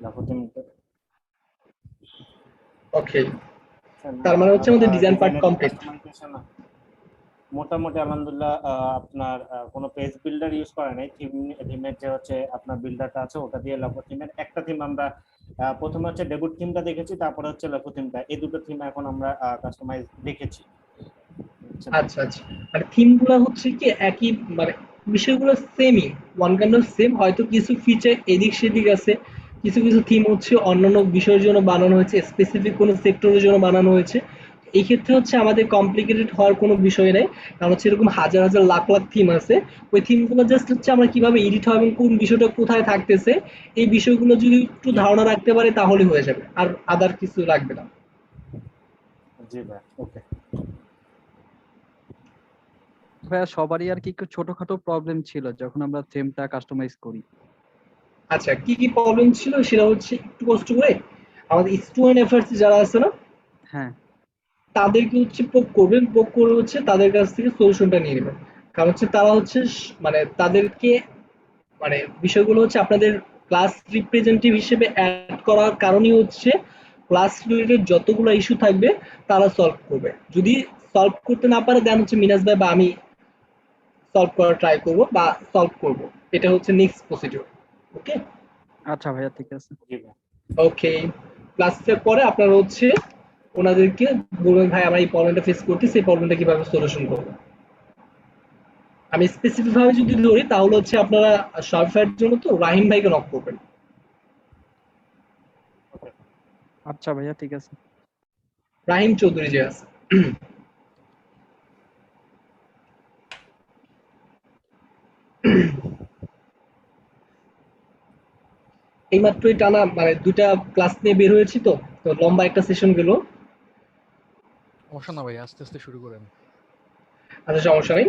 লাফোথিম ওকে, তার মানে হচ্ছে আমাদের ডিজাইন পার্ট ডিজাইনের কমপ্লিট। কাস্টমাইজেশন মোটামুটি আলহামদুলিল্লাহ। আপনার কোনো পেজ বিল্ডার ইউজ করা নাই। থিমের যে হচ্ছে আপনার বিল্ডারটা আছে ওটা দিয়ে লাফো থিমের একটা থিম আমরা প্রথমে হচ্ছে ডেগুট থিমটা দেখেছি, তারপরে হচ্ছে লাফো থিমটা, এই দুটো থিম এখন আমরা কাস্টমাইজ দেখেছি। আচ্ছা আচ্ছা, আর থিম গুলা হচ্ছে কি একই, মানে বিষয়গুলো সেমই, ওয়ান কাইন্ড অফ সেম, হয়তো কিছু ফিচার এদিক সেদিক আছে, কিছু কিছু থিম হচ্ছে অন্যান্য বিষয়ের জন্য বানানো হয়েছে, স্পেসিফিক কোনো সেক্টরের জন্য বানানো হয়েছে। এই ক্ষেত্রে হচ্ছে আমাদের কমপ্লিকেটেড হওয়ার কোনো বিষয় নেই, কারণ হচ্ছে এরকম হাজার হাজার লাখ লাখ থিম আছে। ওই থিমগুলো জাস্ট হচ্ছে আমরা কিভাবে এডিট হয় এবং কোন বিষয়টা কোথায় থাকতেছে, এই বিষয়গুলো যদি একটু জি ধারণা রাখতে পারে তাহলে হয়ে যাবে, আর আদার কিছু লাগবে না। জি ভাই, ওকে। ভাইয়া সবারই আর কি একটু ছোটখাটো প্রবলেম ছিল যখন আমরা থিমটা কাস্টমাইজ করি। আচ্ছা, কি কি প্রবলেম ছিল সেটা হচ্ছে একটু কষ্ট করে আমাদের স্টুডেন্ট এফার্টস যারা আছে না, হ্যাঁ। তাদেরকে হচ্ছে পোক করবেন, পোক করে হচ্ছে তাদের কাছ থেকে সলিউশনটা নিয়ে নেবেন। কারণ হচ্ছে তারা হচ্ছে মানে তাদেরকে, মানে বিষয়গুলো হচ্ছে আপনাদের ক্লাস রিপ্রেজেন্টেটিভ হিসেবে অ্যাড করার কারণই হচ্ছে ক্লাস রিলেটেড যতগুলো ইস্যু থাকবে তারা সলভ করবে। যদি সলভ করতে না পারে দেন হচ্ছে মিনাজ ভাই বা আমি সলভ করার ট্রাই করব বা সলভ করব, এটা হচ্ছে নেক্সট প্রসিডিউর। ওকে। আচ্ছা ভাইয়া, ঠিক আছে। জি ভাই। ওকে, ক্লাসের পরে আপনারা হচ্ছে ওনাদেরকে বলবেন ভাই আমরা এই প্রবলেমটা ফেস করতেছি, এই প্রবলেমটা কিভাবে সলিউশন করবো। আমি স্পেসিফিক ভাবে যদি ওকে ধরি তাহলে হচ্ছে আপনারা শর্টফায়ার জন্য তো রাহিম ভাইকে নক করবেন। ওকে। আচ্ছা ভাইয়া, ঠিক আছে। রাহিম চৌধুরী যে আছে, এইমাত্রই টানা মানে দুইটা ক্লাস নিয়ে বের হয়েছি, তো তো লম্বা একটা সেশন গেল। সমস্যা না ভাই, আস্তে আস্তে শুরু করেন। আচ্ছা, সমস্যা নেই।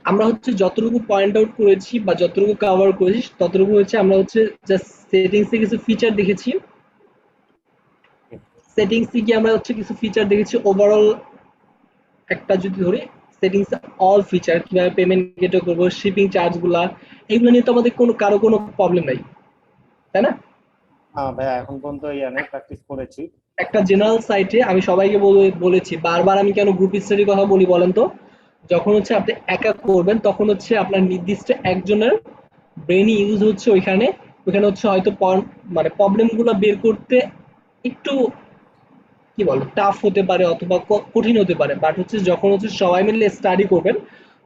আমরা হচ্ছে যতটুকু পয়েন্ট আউট করেছি বা যতটুকু কভার করেছি ততটুকু হচ্ছে আমরা হচ্ছে জাস্ট সেটিংসে কিছু ফিচার দেখেছি। সেটিংসে গিয়ে আমরা হচ্ছে কিছু ফিচার দেখেছি ওভারঅল। একটা যদি ধরি সেটিংস, অল ফিচার কিভাবে পেমেন্ট গেটওয়ে করবো, শিপিং চার্জ গুলা, এগুলো নিয়ে তো আমাদের কারো কোনো প্রবলেম নাই, তাই না? ভাইয়া এখন পর্যন্ত ইয়া নেই, প্র্যাকটিস করেছি। একটা জেনারেল সাইটে আমি সবাইকে বলেছি বারবার, আমি কেন গ্রুপ স্টাডির কথা বলি বলেন তো, যখন হচ্ছে আপনি একা করবেন তখন হচ্ছে আপনার নির্দিষ্ট একজনের ব্রেনই ইউজ হচ্ছে ওইখানে। ওইখানে হচ্ছে হয়তো মানে প্রবলেম গুলো বের করতে একটু কি বলে টাফ হতে পারে অথবা কঠিন হতে পারে, বাট হচ্ছে যখন হচ্ছে সবাই মিলে স্টাডি করবেন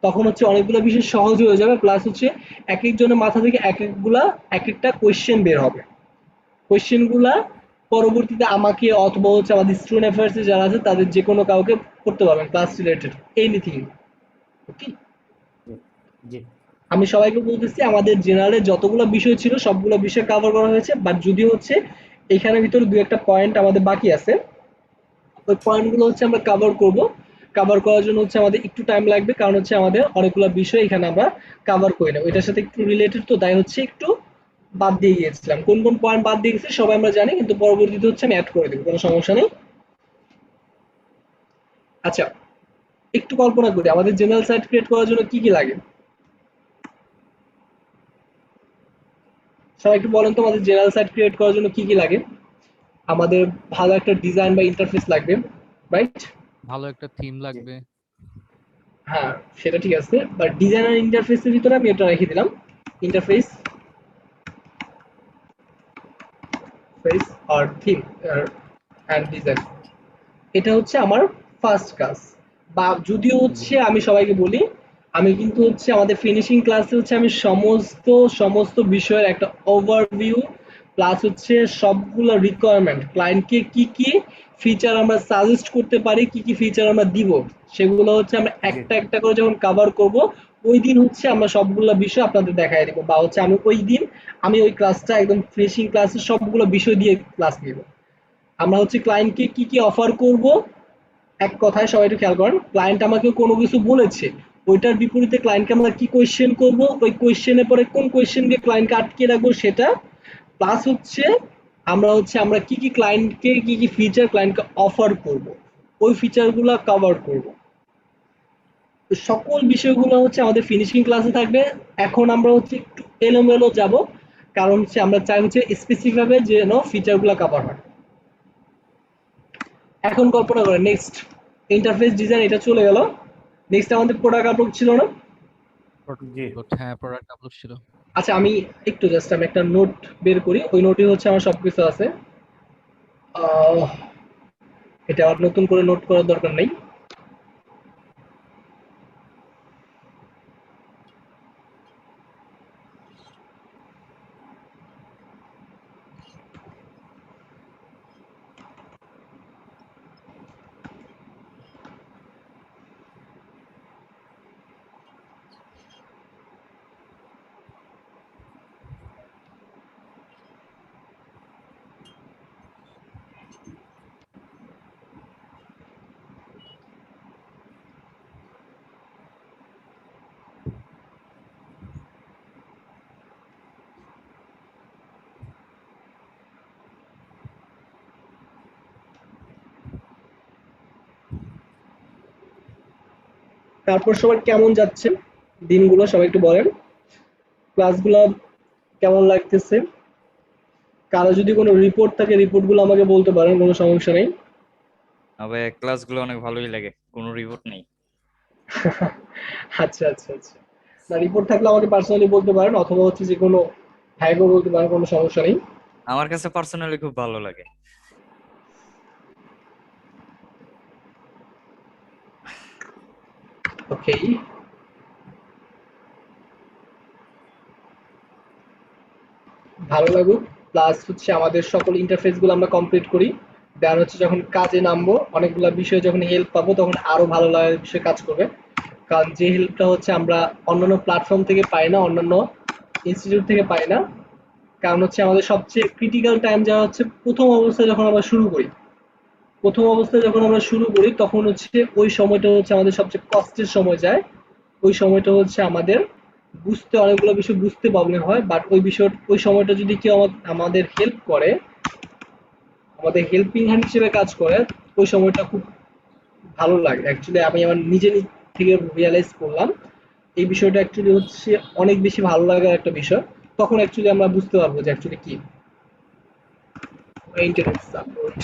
তখন হচ্ছে অনেকগুলো বিষয় সহজ হয়ে যাবে, প্লাস হচ্ছে এক একজনের মাথা থেকে এক একটা কোয়েশ্চেন বের হবে। কোয়েশ্চেন গুলা পরবর্তীতে আমাকে অথবা হচ্ছে আমাদের স্টুডেন্ট অ্যাফেয়ার্স যারা আছে তাদের যে কোনো কাউকে করতে পারবেন, ক্লাস রিলেটেড এনিথিং। ওকে। জি জি। আমি সবাইকে বলতেছি আমাদের জেনারেলে যতগুলো বিষয় ছিল সবগুলো বিষয় কভার করা হয়েছে, বাট যদি হচ্ছে এখানের ভিতরে দু একটা পয়েন্ট আমাদের বাকি আছে, ওই পয়েন্টগুলো হচ্ছে আমরা কভার করব। কভার করার জন্য হচ্ছে আমাদের একটু টাইম লাগবে, কারণ হচ্ছে আমাদের অনেকগুলো বিষয় এখানে আমরা কভার করি না, ওইটার সাথে একটু রিলেটেড, তো তাই হচ্ছে একটু বাদ দিয়ে গিয়েছিলাম। কোন কোন পয়েন্ট বাদ দিয়ে গেছি সবাই আমরা জানি, কিন্তু পরবর্তীতে হচ্ছে আমি অ্যাড করে দেবো, কোনো সমস্যা নেই। আচ্ছা, একটু কল্পনা করি আমাদের জেনারেল সাইট ক্রিয়েট করার জন্য কি কি লাগে। সবাই একটু বলেন তো আমাদের জেনারেল সাইট ক্রিয়েট করার জন্য কি কি লাগে। আমাদের ভালো একটা ডিজাইন বা ইন্টারফেস লাগবে, রাইট? ভালো একটা থিম জি লাগবে। হ্যাঁ, সেটা ঠিক আছে, বাট ডিজাইন আর ইন্টারফেসের ভিতরে আমি এটা রেখে দিলাম। ইন্টারফেস ফেস আর থিম অ্যান্ড ডিজাইন, এটা হচ্ছে আমার ফার্স্ট কাজ। বা যদিও জি হচ্ছে আমি সবাইকে বলি, আমি কিন্তু হচ্ছে আমাদের ফিনিশিং ক্লাসে হচ্ছে আমি সমস্ত সমস্ত বিষয়ের একটা ওভারভিউ, প্লাস হচ্ছে সবগুলো রিকোয়ারমেন্ট ক্লায়েন্টকে কি কি ফিচার আমরা সাজেস্ট করতে পারি, কি কি ফিচার আমরা দিব, সেগুলো হচ্ছে আমরা জি একটা একটা করে যখন কভার করব ওই দিন হচ্ছে আমরা সবগুলো বিষয় আপনাদের দেখাই দিব, বা হচ্ছে আমি ওই দিন আমি ওই ক্লাসটা একদম ফিনিশিং ক্লাসে সবগুলো বিষয় দিয়ে ক্লাস নিব। আমরা হচ্ছে ক্লায়েন্টকে কি কি অফার করব, এক কথায় সবাই একটু খেয়াল করেন, ক্লায়েন্ট আমাকে কোনো কিছু বলেছে, ওইটার বিপরীতে ক্লায়েন্টকে আমরা কি কোয়েশ্চেন করব, ওই কোয়েশ্চেনের পরে কোন কোয়েশ্চেনকে ক্লায়েন্টকে আটকে রাখবো সেটা, প্লাস হচ্ছে আমরা কি কি ক্লায়েন্টকে কি কি ফিচার ক্লায়েন্টকে অফার করব, ওই ফিচারগুলো কভার করব। তো সকল বিষয়গুলো হচ্ছে আমাদের ফিনিশিং ক্লাসে থাকবে। এখন আমরা হচ্ছে একটু এলোমেলো যাব, কারণ হচ্ছে আমরা চাই হচ্ছে স্পেসিফিক ভাবে যেন ফিচারগুলো কভার হয়। এখন কল্পনা করেন নেক্সট ইন্টারফেস ডিজাইন এটা চলে গেল, নেক্সট আমাদের প্রোডাক্ট আপলোড ছিল না? জি। হ্যাঁ, প্রোডাক্ট আপলোড ছিল। আচ্ছা আমি একটু জাস্ট আমি একটা নোট বের করি, ওই নোটে হচ্ছে আমার সবকিছু আছে। আহ, এটা আর নতুন করে নোট করার দরকার নেই। তারপর সবার কেমন যাচ্ছে দিনগুলো, সবাই একটু বলেন। ক্লাসগুলো কেমন লাগতেছে? কারো যদি কোনো রিপোর্ট থাকে রিপোর্টগুলো আমাকে বলতে পারেন, কোনো সমস্যা নেই। তবে ক্লাসগুলো অনেক ভালোই লাগে, কোনো রিপোর্ট নেই। আচ্ছা আচ্ছা আচ্ছা, না রিপোর্ট থাকলে আমাকে পার্সোনালি বলতে পারেন, অথবা হচ্ছে যে কোনো ভাইকেও বলতে পারেন, কোনো সমস্যা নেই। আমার কাছে পার্সোনালি খুব ভালো লাগে। ওকে, ভালো লাগুক। প্লাস হচ্ছে আমাদের সকল ইন্টারফেস গুলো আমরা কমপ্লিট করি, দেন হচ্ছে যখন কাজে নামবো অনেকগুলো বিষয়ে যখন হেল্প পাবো তখন আরো ভালো লাগার বিষয়ে কাজ করবে। কারণ যে হেল্পটা হচ্ছে আমরা অন্যান্য প্ল্যাটফর্ম থেকে পাই না, অন্যান্য ইনস্টিটিউট থেকে পাই না। কারণ হচ্ছে আমাদের সবচেয়ে ক্রিটিক্যাল টাইম যা হচ্ছে প্রথম অবস্থায় যখন আমরা শুরু করি, প্রথম অবস্থায় যখন আমরা শুরু করি তখন হচ্ছে ওই সময়টা হচ্ছে আমাদের সবচেয়ে কষ্টের সময় যায়। ওই সময়টা হচ্ছে আমাদের বুঝতে অনেকগুলো বিষয় বুঝতে প্রবলেম হয়, বাট ওই বিষয় ওই সময়টা যদি কেউ আমাদের হেল্প করে, আমাদের হেল্পিং হ্যান্ড হিসেবে কাজ করে, ওই সময়টা খুব ভালো লাগে। অ্যাকচুয়ালি আমি আমার নিজে থেকে রিয়েলাইজ করলাম এই বিষয়টা অ্যাকচুয়ালি হচ্ছে অনেক বেশি ভালো লাগার একটা বিষয়। তখন অ্যাকচুয়ালি আমরা বুঝতে পারবো যে অ্যাকচুয়ালি কি মেইনটেনেন্স সাপোর্ট।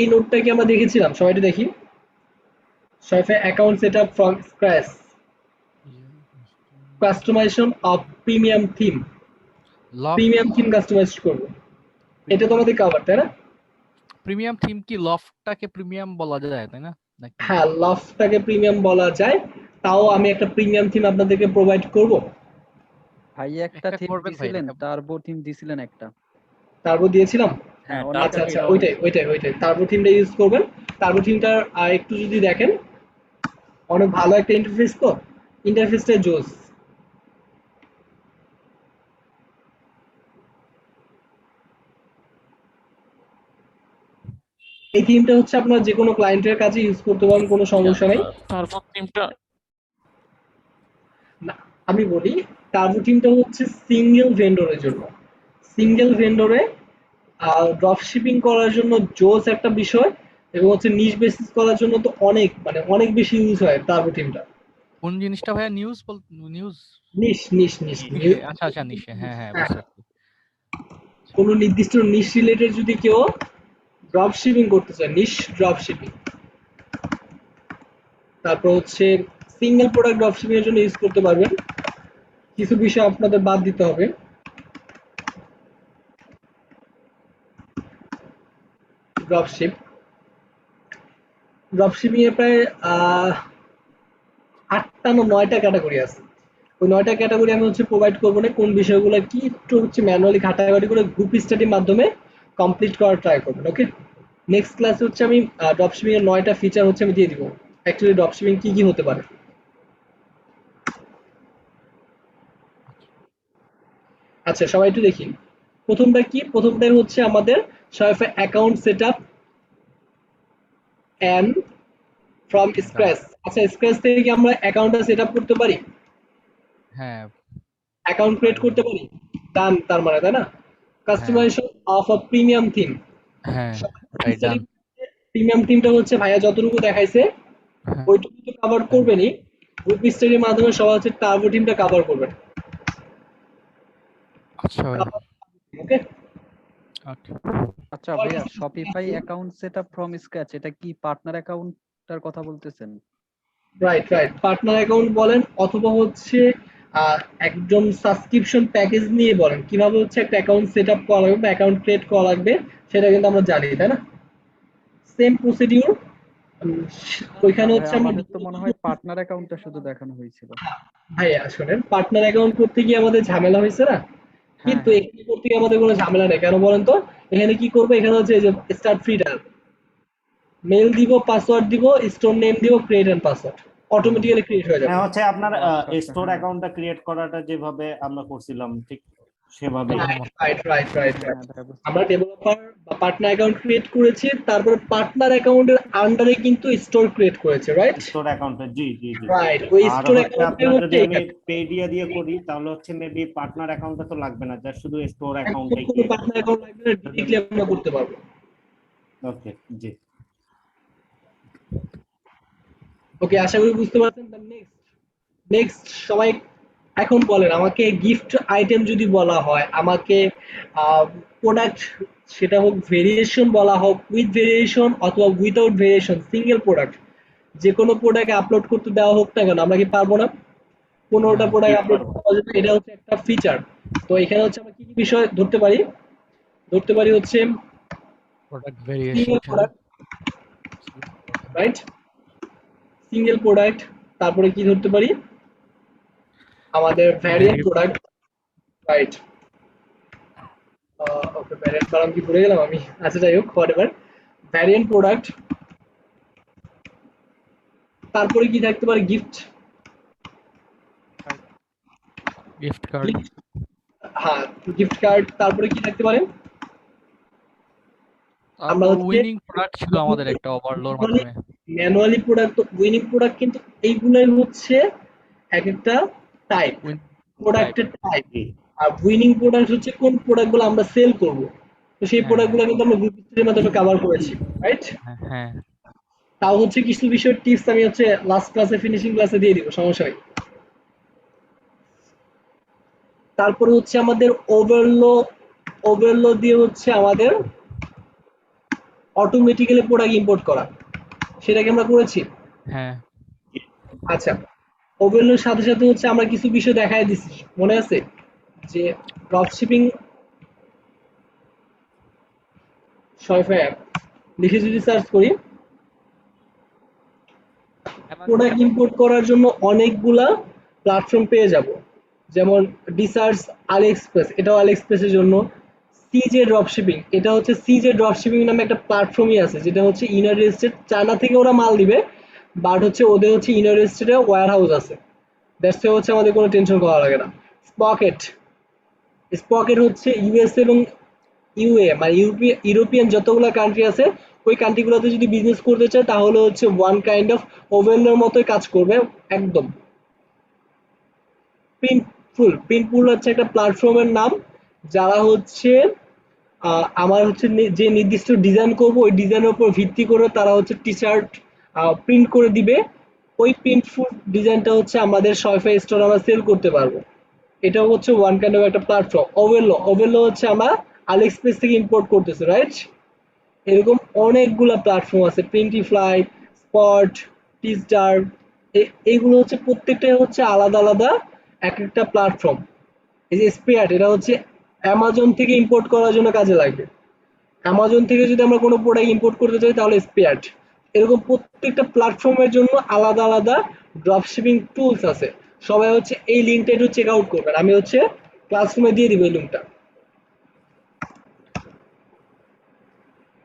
এই নোটটা কি আমরা দেখেছিলাম? সবাই একটু দেখি। Shopify account setup from scratch, customization of premium theme, loft premium theme customize করব, এটা তো আমাদের কভার, তাই না? প্রিমিয়াম থিম কি লফটটাকে প্রিমিয়াম বলা যায়, তাই না? নাকি হ্যাঁ, লফটটাকে প্রিমিয়াম বলা যায়। তাও আমি একটা প্রিমিয়াম থিম আপনাদেরকে প্রোভাইড করব। ভাই একটা একটা থিম করবেন ভাই, দিছিলেন, এটা টার্বো থিম দিছিলেন একটা। টার্বো দিয়েছিলাম। হ্যাঁ, হ্যাঁ, অনেক আচ্ছা টার্বো আচ্ছা, থিমটাও ওইটাই ওইটাই ওইটাই টার্বো থিমটা ইউজ করবেন। টার্বো থিমটার একটু যদি দেখেন, অনেক ভালো একটা ইন্টারফেস, তো ইন্টারফেসটা জোস। এই থিমটা হচ্ছে আপনার যে কোনো ক্লায়েন্টের কাছে ইউজ করতে পারেন, কোনো সমস্যা নেই। টার্বো থিমটা না, আমি বলি টার্বো থিমটা হচ্ছে সিঙ্গেল ভেন্ডরের জন্য, সিঙ্গেল ভেন্ডরে ড্রপ শিপিং করার জন্য জোস একটা বিষয়, এবং হচ্ছে নিশ বেসিস করার জন্য তো অনেক মানে অনেক বেশি ইউজ হয় টার্বো থিমটা। কোন জিনিসটা ভাইয়া? নিউজ নিশ নিশ নিশ নিশে? আচ্ছা আচ্ছা, নিশে, হ্যাঁ হ্যাঁ, হ্যাঁ, বুঝতে পারছি। কোনো নির্দিষ্ট নিশ রিলেটেড যদি কেউ ড্রপ শিপিং করতে চায়, নিশ ড্রপ শিপিং, তারপর হচ্ছে সিঙ্গেল প্রোডাক্ট ড্রপ শিপিং এর জন্য ইউজ করতে পারবেন। কিছু বিষয় আপনাদের বাদ দিতে হবে। ড্রপশিপ, ড্রপশিপিং এ প্রায় 8টা না 9টা ক্যাটাগরি আছে। ওই 9টা ক্যাটাগরি আমি হচ্ছে প্রোভাইড করবো না, কোন বিষয়গুলো কি একটু হচ্ছে ম্যানুয়ালি ঘাটাঘাটি করে গ্রুপ স্টাডির মাধ্যমে কমপ্লিট করার ট্রাই করবেন। ওকে, নেক্সট ক্লাসে হচ্ছে আমি ড্রপশিপিং এর 9টা ফিচার হচ্ছে আমি দিয়ে দিব, অ্যাকচুয়ালি ড্রপশিপিং কি কি হতে পারে। আচ্ছা সবাই একটু দেখি, প্রথমটা কি? প্রথমটা হচ্ছে আমাদের Shopify account setup and from scratch. আচ্ছা, স্ক্র্যাচ থেকে কি আমরা অ্যাকাউন্টটা সেট আপ করতে পারি, হ্যাঁ অ্যাকাউন্ট ক্রিয়েট পারি করতে পারি? ডান, তার মানে তাই না? হ্যাঁ customization of uh premium theme. হ্যাঁ ওটাই ডান প্রিমিয়াম থিমটা হচ্ছে ভাইয়া যতটুকু দেখাইছে হ্যাঁ ওইটুকু তো কভার done. করবেনই, গ্রুপ স্টাডির মাধ্যমে সবাই হচ্ছে টার্বো থিমটা কভার করবেন। আচ্ছা ভাইয়া ওকে, ওকে আচ্ছা ভাইয়া, Shopify account setup from scratch, এটা কি পার্টনার অ্যাকাউন্টটার কথা বলতেছেন? রাইট রাইট, পার্টনার অ্যাকাউন্ট বলেন অথবা হচ্ছে একজন সাবস্ক্রিপশন প্যাকেজ নিয়ে বলেন কিভাবে হচ্ছে একটা অ্যাকাউন্ট সেট আপ করা লাগবে বা অ্যাকাউন্ট ক্রিয়েট করা লাগবে, সেটা কিন্তু আমরা জানি তাই না? সেম প্রসিডিউর না ওইখানে ভাই, হচ্ছে আমরা আমাদের তো মনে হয় পার্টনার অ্যাকাউন্টটা শুধু দেখানো হয়েছিল। ভাইয়া শোনেন, পার্টনার অ্যাকাউন্ট করতে গিয়ে আমাদের ঝামেলা হয়েছে না, হ্যাঁ কিন্তু হ্যাঁ এখানে করতে গিয়ে আমাদের কোনো ঝামেলা নেই। কেন বলেন তো? এখানে কি করবো, এখানে হচ্ছে এই যে স্টার্ট ফ্রি ডাল, মেল দিব, পাসওয়ার্ড দিব, স্টোর নেম দিব, create and password, automatically create হয়ে যাবে। হ্যাঁ হচ্ছে আপনার ও আচ্ছা আচ্ছা, স্টোর হ্যাঁ অ্যাকাউন্টটা ক্রিয়েট করাটা যেভাবে আমরা করছিলাম ঠিক সেভাবেই। ওরকম রাইট রাইট হ্যাঁ রাইট হ্যাঁ রাইট। হ্যাঁ ভাইয়া, বুঝতে আমরা পারছি। ডেভেলপার বা পার্টনার অ্যাকাউন্ট ক্রিয়েট করেছি, তারপরে পার্টনার অ্যাকাউন্টের আন্ডারে কিন্তু স্টোর ক্রিয়েট করেছে, রাইট স্টোর অ্যাকাউন্টে, জি জি জি। রাইট। ওই আর স্টোর হচ্ছে অ্যাকাউন্টে আপনার হচ্ছে যদি আমি এখানে পেডিয়া দিয়ে করি তাহলে হচ্ছে মেবি পার্টনার অ্যাকাউন্টটা তো লাগবে না, জাস্ট শুধু স্টোর একদম অ্যাকাউন্টটাই কোনো ক্রিয়েট পার্টনার করতে হবে। অ্যাকাউন্ট লাগবে না, ডিরেক্টলি আমরা করতে পারবো। ওকে জি। ওকে, আশা করি বুঝতে পারছেন। নেক্সট নেক্সট সবাই এখন বলেন আমাকে, গিফট আইটেম যদি বলা হয়, আমাকে প্রোডাক্ট, সেটা হোক ভেরিয়েশন বলা হোক, উইথ ভেরিয়েশন অথবা উইদাউট ভেরিয়েশন, সিঙ্গেল প্রোডাক্ট, যে কোনো প্রোডাক্ট আপলোড করতে দেওয়া হোক না কেন, আমরা কি পারবো না? 15টা হ্যাঁ প্রোডাক্ট আপলোড পারবো। করা যাবে, এটা হচ্ছে একটা ফিচার। তো এখানে হচ্ছে আমরা কি কি বিষয় ধরতে পারি? ধরতে পারি হচ্ছে product single variation product, right, single product. তারপরে কি ধরতে পারি? আমাদের ভ্যারিয়েন্ট প্রোডাক্ট, রাইট। ওকে, ভ্যারিয়েন্ট কারণ কি ভুলে গেলাম আমি, আচ্ছা যাই হোক, হোয়াটএভার, ভ্যারিয়েন্ট প্রোডাক্ট। তারপরে কি থাকতে পারে? গিফট, গিফট কার্ড গিফট, হ্যাঁ, গিফট কার্ড। তারপরে কি থাকতে পারে? আমরা তারপর হচ্ছে উইনিং প্রোডাক্ট ছিল আমাদের একটা ওভারলোর মাধ্যমে ম্যানুয়ালি প্রোডাক্ট, তো উইনিং প্রোডাক্ট কিন্তু এইগুলাই হচ্ছে এক একটা টাইপ, উইন টাইপ প্রোডাক্টের টাইপ। জি আর উইনিং প্রোডাক্ট হচ্ছে কোন প্রোডাক্টগুলো আমরা সেল করব, তো সেই হ্যাঁ হ্যাঁ প্রোডাক্টগুলো কিন্তু আমরা গ্রুপ স্টাডির মাধ্যমে কভার করেছি, রাইট। হ্যাঁ হ্যাঁ তাও হচ্ছে কিছু বিষয়ের টিপস আমি হচ্ছে লাস্ট ক্লাসে, ফিনিশিং ক্লাসে দিয়ে দিব, সমস্যা নেই। তারপরে হচ্ছে আমাদের ওভারলো, ওভারলো দিয়ে হচ্ছে আমাদের অটোমেটিক্যালি প্রোডাক্ট ইম্পোর্ট করা, সেটা কি আমরা করেছি? হ্যাঁ আচ্ছা, ওভারলোর সাথে সাথে হচ্ছে আমরা কিছু বিষয় দেখাই দিছি, মনে আছে? যে ড্রপ শিপিং শপিফাই অ্যাপ লিখে যদি সার্চ করি, প্রোডাক্ট ইম্পোর্ট করার জন্য অনেকগুলা প্ল্যাটফর্ম পেয়ে যাব, যেমন ডিসার্চ, আলি এক্সপ্রেস, এটাও আলি এক্সপ্রেসের জন্য। সিজে ড্রপশিপিং, এটা হচ্ছে সিজে ড্রপশিপিং নামে একটা প্ল্যাটফর্মই আছে, যেটা হচ্ছে ইউনাইটেড স্টেট, চায়না থেকে ওরা মাল দিবে, বাট হচ্ছে ওদের হচ্ছে ইউনাইটেড স্টেটে ওয়্যার হাউস আছে, দ্যাটস হচ্ছে আমাদের কোনো টেনশন করা লাগে না। স্পকেট, স্পকেট হচ্ছে ইউএস এবং ইউএ মানে ইউরোপিয়ান যতগুলো কান্ট্রি আছে, ওই কান্ট্রিগুলোতে যদি বিজনেস করতে চায় তাহলে হচ্ছে ওয়ান কাইন্ড অফ ওভেনের মতোই কাজ করবে একদম। প্রিন্টফুল, প্রিন্টফুল হচ্ছে একটা প্ল্যাটফর্মের নাম, যারা হচ্ছে আমার হচ্ছে যে নির্দিষ্ট ডিজাইন করব ওই ডিজাইনের উপর ভিত্তি করে তারা হচ্ছে টি শার্ট প্রিন্ট করে দিবে, ওই প্রিন্টফুল ডিজাইনটা হচ্ছে আমাদের শপিফাই স্টোরে আমরা সেল করতে পারবো। এটাও হচ্ছে ওয়ান কাইন্ড অফ একটা প্ল্যাটফর্ম। ওভেলো, ওভেলো হচ্ছে আমরা আলিএক্সপ্রেস থেকে ইম্পোর্ট করতেছি, রাইট। এরকম অনেকগুলা প্ল্যাটফর্ম আছে, প্রিন্টিফ্লাই, স্পট, টিস্টার, এইগুলো হচ্ছে প্রত্যেকটাই হচ্ছে আলাদা আলাদা এক একটা প্ল্যাটফর্ম। এই যে স্পেয়ার, এটা হচ্ছে অ্যামাজন থেকে ইম্পোর্ট করার জন্য কাজে লাগবে। অ্যামাজন থেকে যদি আমরা কোনো প্রোডাক্ট ইম্পোর্ট করতে চাই তাহলে স্পেয়ার। এরকম প্রত্যেকটা প্ল্যাটফর্মের জন্য আলাদা আলাদা ড্রপ শিপিং টুলস আছে। সবাই হচ্ছে এই লিঙ্কটা একটু চেক আউট করবেন, আমি হচ্ছে ক্লাসরুমে দিয়ে দিব এই লিঙ্কটা।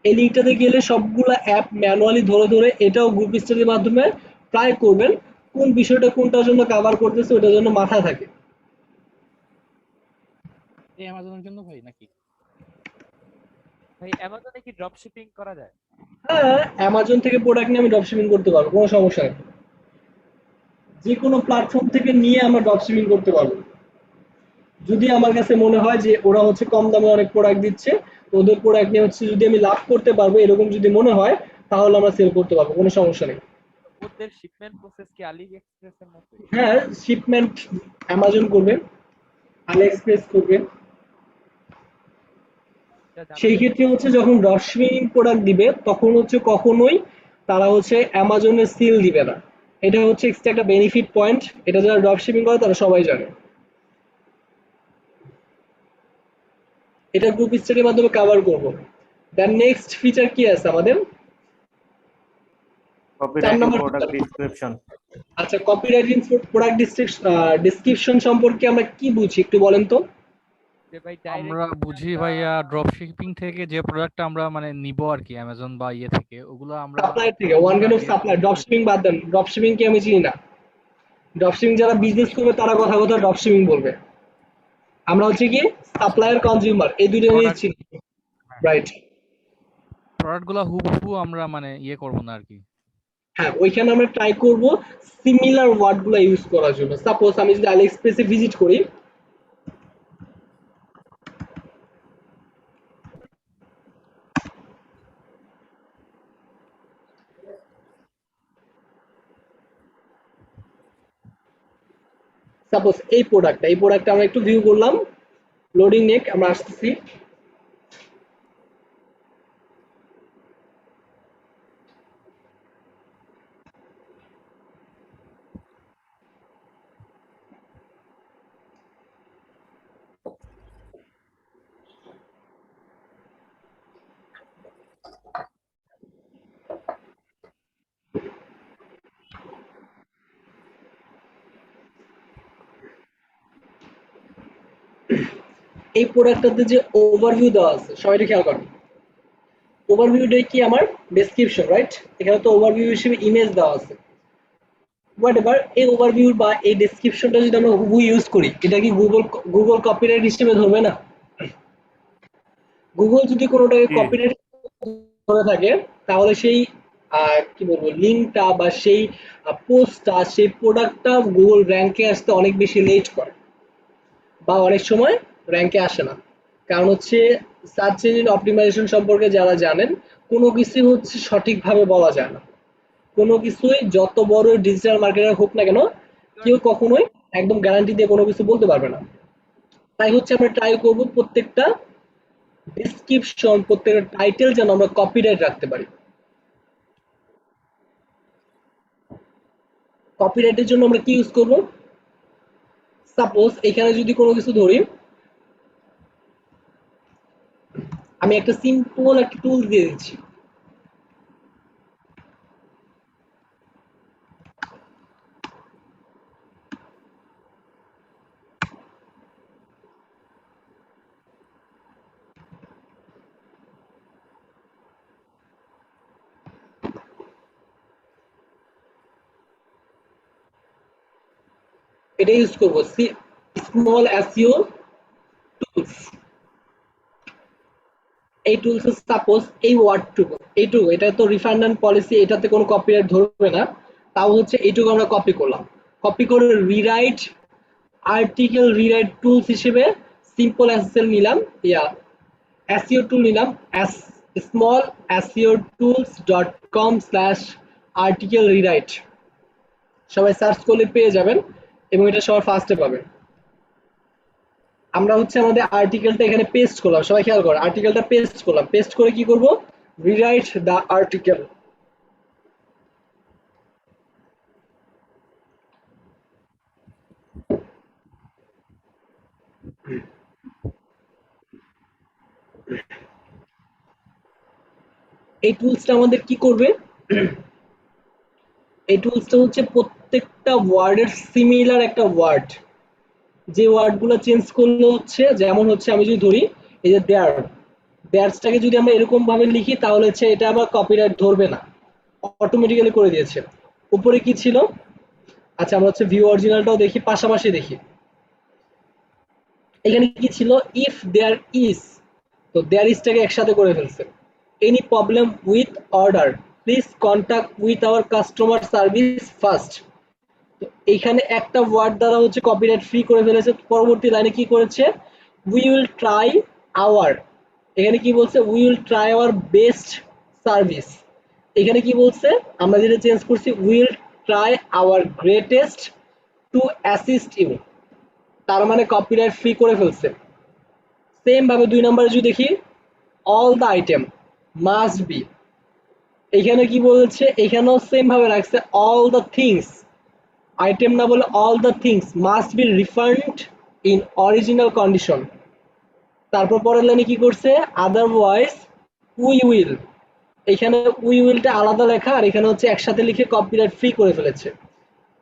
এই লিঙ্কটাতে গেলে সবগুলা অ্যাপ ম্যানুয়ালি ধরে ধরে এটাও গ্রুপ স্টাডির মাধ্যমে ট্রাই করবেন, কোন বিষয়টা কোনটার জন্য কভার করতেছে ওটার জন্য মাথায় থাকে। এই অ্যামাজনের জন্য ভাই নাকি ভাই অ্যামাজনে কি ড্রপ শিপিং করা যায়? হ্যাঁ, অ্যামাজন থেকে প্রোডাক্ট নিয়ে আমি ড্রপশিপিং করতে পারবো, কোনো সমস্যা নেই। যে কোনো প্ল্যাটফর্ম থেকে নিয়ে আমরা ড্রপশিপিং করতে পারবো। যদি আমার কাছে মনে হয় যে ওরা হচ্ছে কম দামে অনেক প্রোডাক্ট দিচ্ছে, তো ওদের প্রোডাক্ট নিয়ে হচ্ছে যদি আমি লাভ করতে পারবো এরকম যদি মনে হয়, তাহলে আমরা সেল করতে পারবো, কোনো সমস্যা নেই। ওদের শিপমেন্ট প্রসেস কি আলি এক্সপ্রেসের মতোই? হ্যাঁ, শিপমেন্ট অ্যামাজন করবে, আলি এক্সপ্রেস করবে। এটা জানা সেই ছিল ক্ষেত্রে না। হচ্ছে যখন ড্রপশিপিং প্রোডাক্ট দিবে তখন হচ্ছে কখনোই তারা হচ্ছে অ্যামাজনের সিল দিবে না। এটা হচ্ছে এক্সট্রা একটা বেনিফিট পয়েন্ট, এটা যারা ড্রপশিপিং করে তারা সবাই জানে। এটা গ্রুপ স্টাডির মাধ্যমে কভার করব। দেন নেক্সট ফিচার কি আছে আমাদের? 4 কপিরাইটিং নম্বর প্রোডাক্ট feature। ডিসক্রিপশন। আচ্ছা, কপিরাইটিং প্রোডাক্ট ডেসক্রিপশন সম্পর্কে আমরা কি বুঝি একটু বলেন তো? যে ভাই আমরা ডাইরেক্ট বুঝি ভাইয়া ড্রপ শিপিং থেকে যে প্রোডাক্টটা আমরা মানে নিব আর কি অ্যামাজন বা ইয়ে থেকে, ওগুলো আমরা সাপ্লায়ার থেকে, ওয়ান অন্যরা kind of direct supplier. Dropshipping বাদ দেন, ড্রপশিপিং কি আমি চিনি না। ড্রপশিপিং যারা আচ্ছা বিজনেস আচ্ছা করবে তারা কথা কথা ড্রপশিপিং বলবে। আমরা হচ্ছে কি আচ্ছা আচ্ছা সাপ্লায়ার কনজিউমার এই দুটো জিনিস প্রোডাক্ট, চিনি। রাইট। প্রোডাক্ট গুলা হুবহু আমরা মানে ইয়ে করব না আর কি। হ্যাঁ, ওইখানে আমরা ট্রাই করব সিমিলার ওয়ার্ড গুলো ইউজ করার জন্য। সাপোজ আমি যদি আলি এক্সপ্রেসে ভিজিট করি, সাপোজ এই প্রোডাক্টটা আমরা একটু ভিউ করলাম। লোডিং নেক, আমরা আসতেছি। এই প্রোডাক্টটাতে যে ওভারভিউ দেওয়া আছে সবাই এটা খেয়াল করেন। ওভারভিউটাই কি আমার ডেসক্রিপশন, রাইট? এখানে তো ওভারভিউ হিসেবে ইমেজ দেওয়া আছে। হোয়াট এভার, এই ওভারভিউ বা এই ডেসক্রিপশনটা যদি আমরা হুবহু ইউজ করি, এটা কি গুগল কপিরাইট হিসেবে ধরবে না? গুগল যদি কোনোটাকে জি। কপিরাইট করে থাকে, তাহলে সেই কি বলবো লিঙ্কটা বা সেই পোস্টটা, সেই প্রোডাক্টটা গুগল র্যাঙ্কে আসতে অনেক বেশি লেট করে, বা অনেক সময় র্যাঙ্কে আসে না। কারণ হচ্ছে সার্চ ইঞ্জিন অপটিমাইজেশন সম্পর্কে যারা জানেন, কোনো কিছু হচ্ছে সঠিকভাবে বলা যায় না। কোনো কিছুই যত বড় ডিজিটাল মার্কেটার হোক না কেন, কেউ কখনোই একদম গ্যারান্টি দিয়ে কোনো কিছু বলতে পারবে না। তাই হচ্ছে আমরা ট্রাই করব প্রত্যেকটা ডেসক্রিপশন, প্রত্যেকটা টাইটেল যেন আমরা কপিরাইট রাখতে পারি। কপিরাইটের জন্য আমরা কি ইউজ করব? সাপোজ এখানে যদি কোনো কিছু ধরি, আমি একটা সিম্পল একটা টুল দিয়ে দিচ্ছি। এটা ইউজ করব স্মল এসইও টুলস। এই টুলস সাপোজ এই ওয়ার্ডটুকু, এইটুকু, এটা তো রিফান্ড পলিসি, এটাতে কোনো কপিরাইট ধরবে না। তাও হচ্ছে এইটুকু আমরা কপি করলাম। কপি করে রিরাইট, আর্টিকেল রিরাইট টুলস হিসেবে সিম্পল এসএসএল নিলাম, ইয়া এসইও টুল নিলাম, S small SEO tools dot com slash article rewrite. সবাই সার্চ করলে পেয়ে যাবেন এবং এটা সবার ফার্স্টে পাবেন। আমরা হচ্ছে আমাদের আর্টিকেলটা এখানে পেস্ট করলাম, সবাই খেয়াল করো, আর্টিকেলটা পেস্ট করলাম। পেস্ট করে কি করব? Rewrite the article. এই টুলসটা আমাদের কি করবে? এই টুলসটা হচ্ছে প্রত্যেকটা ওয়ার্ডের সিমিলার একটা ওয়ার্ড, যে ওয়ার্ডগুলো চেঞ্জ করলে হচ্ছে, যেমন হচ্ছে আমি যদি ধরি এই যে দেয়ার, দেয়ারসটাকে যদি আমরা এরকম ভাবে লিখি তাহলে হচ্ছে এটা আবার কপিরাইট ধরবে না, অটোমেটিক্যালি করে দিয়েছে। উপরে কি ছিল? আচ্ছা, আমরা হচ্ছে ভিউ অরিজিনালটাও দেখি, পাশাপাশি দেখি। এখানে কি ছিল? ইফ দেয়ার ইজ, তো দেয়ার ইজটাকে একসাথে করে ফেলছে। Any problem with order please contact with our customer service first. এইখানে একটা ওয়ার্ড দ্বারা হচ্ছে কপিরাইট ফ্রি করে ফেলেছে। পরবর্তী লাইনে কি করেছে, উই উইল ট্রাই আওয়ার, এখানে কি বলছে, we will try our best service. এখানে কি বলছে, আমরা যেটা চেঞ্জ করছি, we will try our greatest to assist you, তার মানে কপিরাইট ফ্রি করে ফেলছে। সেম ভাবে 2 নম্বরে যদি দেখি, all the item must be, এখানে কি বলছে, এখানেও সেম ভাবে রাখছে অল দ্য থিংস, আইটেম না বলে all the things must be refund in original condition. তারপর পরের লাইনে কি করছে, আদারওয়াইজ উই উইল, এখানে উই উইলটা আলাদা লেখা আর এখানে হচ্ছে একসাথে লিখে কপিরাইট ফ্রি করে ফেলেছে।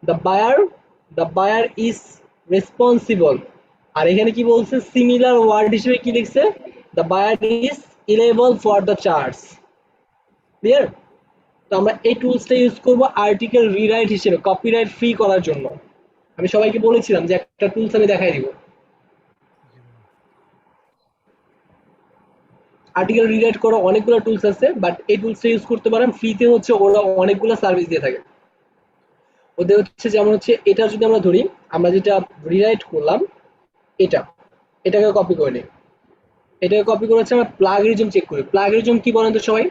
দ্য বায়ার ইজ রেসপন্সিবল, আর এখানে কি বলছে, সিমিলার ওয়ার্ড হিসেবে কি লিখছে, the buyer is liable for the charge. Clear? তো আমরা এই টুলসটা ইউজ করব আর্টিকেল রিরাইট হিসেবে কপিরাইট ফ্রি করার জন্য। আমি সবাইকে বলেছিলাম যে একটা টুলস আমি দেখাই দিব। আর্টিকেল রিরাইট করা অনেকগুলো টুলস আছে, বাট এই টুলসটা ইউজ করতে পারেন ফ্রিতে, হচ্ছে ওরা অনেকগুলো সার্ভিস দিয়ে থাকে। ওদের হচ্ছে যেমন হচ্ছে এটা যদি আমরা ধরি, আমরা যেটা রিরাইট করলাম এটাকে কপি করে নিই, এটাকে কপি করে হচ্ছে আমরা প্লাগরিজম চেক করি। প্লাগরিজম কি বলেন তো সবাই?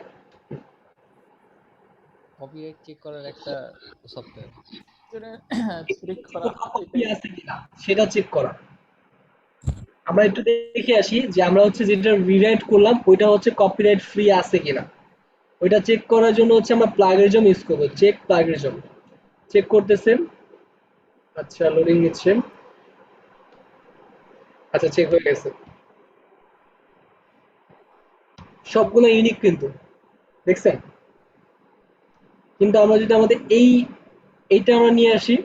কপিরাইট চেক করার একটা সফটওয়্যার। চেক করা কপি আছে কিনা সেটা চেক করা। আমরা একটু দেখে আসি যে আমরা হচ্ছে যেটা রিরাইট করলাম ওইটা হচ্ছে কপিরাইট ফ্রি আছে কিনা। ওইটা চেক করার জন্য হচ্ছে আমরা প্লাগরিজম ইউজ করব। চেক প্লাগরিজম, চেক করতেছে, আচ্ছা লোডিং নিচ্ছে, আচ্ছা চেক হয়ে গেছে। সবগুলো ইউনিক কিন্তু, দেখছেন? কিন্তু আমরা যদি আমাদের এইটা আমরা নিয়ে আসি,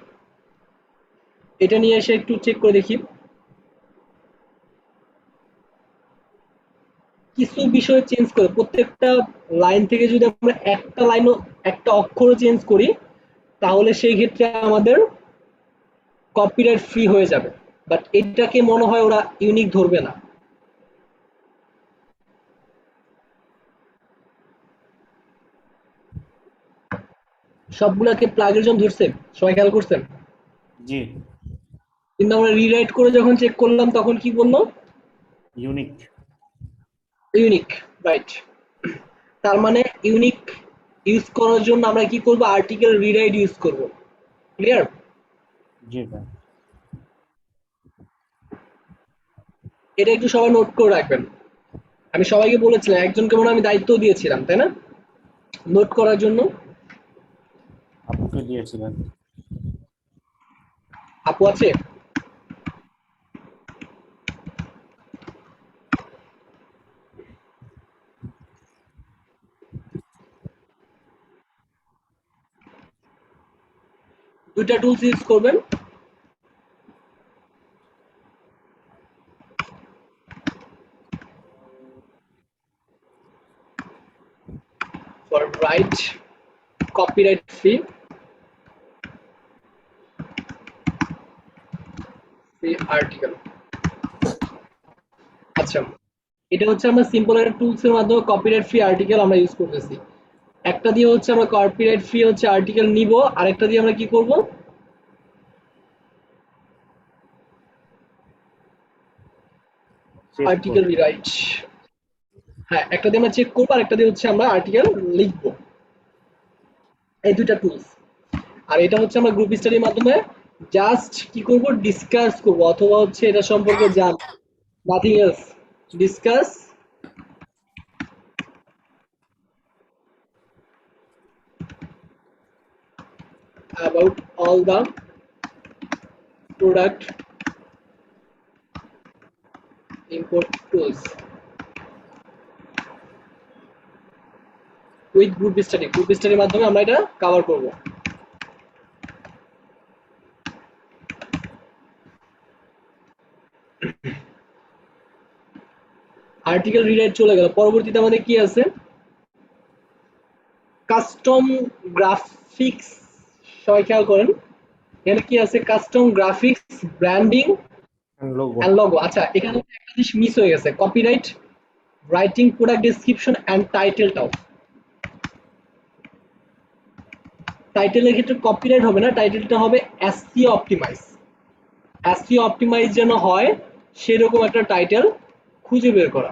এটা নিয়ে এসে একটু চেক করে দেখি, কিছু বিষয় চেঞ্জ করে প্রত্যেকটা লাইন থেকে যদি আমরা একটা লাইনও একটা অক্ষরও চেঞ্জ করি, তাহলে সেই ক্ষেত্রে আমাদের কপিরাইট ফ্রি হয়ে যাবে। বাট এটাকে মনে হয় ওরা ইউনিক ধরবে না। সবগুলাকে প্লাগরিজম ধরছে, সবাই খেয়াল করছেন? জি, কিন্তু আমরা রিরাইট করে যখন চেক করলাম তখন কি বললো, ইউনিক। Unique, right. তার মানে ইউনিক ইউজ করার জন্য আমরা কি করব, আর্টিকেল রিরাইট ইউজ করব। ক্লিয়ার? জি ভাই। এটা একটু সবাই নোট করে রাখবেন। আমি সবাইকে বলেছিলাম, একজনকে মনে হয় আমি দায়িত্ব দিয়েছিলাম, তাই না, নোট করার জন্য? আপুকে দিয়েছিলেন। আপু আছে? দুইটা টুলস ইউজ করবেন। for right copyright free article। আচ্ছা, এটা হচ্ছে আমরা সিম্পল একটা টুলস এর মাধ্যমে কপিরাইট ফ্রি আর্টিকেল আমরা ইউজ করতেছি। একটা দিয়ে হচ্ছে আমরা কপিরাইট ফ্রি হচ্ছে আর্টিকেল নিব, আরেকটা দিয়ে আমরা কি করব, আর্টিকেল রিরাইট। হ্যাঁ, একটা দিয়ে আমরা চেক করব, আরেকটা দিয়ে হচ্ছে আমরা আর্টিকেল লিখব। এই দুইটা টুলস। আর এটা হচ্ছে আমরা গ্রুপ স্টাডির মাধ্যমে জাস্ট কি করব, ডিসকাস করব, অথবা হচ্ছে এটা সম্পর্কে জান, nothing else, discuss about all the product import tools with group study। Group স্টাডির মাধ্যমে আমরা এটা কভার করব। আর্টিকেল রিরাইট চলে গেল। পরবর্তীতে আমাদের কি আছে, কাস্টম গ্রাফিক্স। সবাই খেয়াল করেন, এখানে কি আছে, custom graphics, branding logo. And logo. আচ্ছা, এখানে একটা জিনিস মিস হয়ে গেছে, copyright writing product description and টাইটেলটাও। টাইটেলের ক্ষেত্রে কপিরাইট হবে না, টাইটেলটা হবে এসইও অপটিমাইজ। এসইও অপটিমাইজ যেন হয় সেরকম একটা টাইটেল খুঁজে বের করা।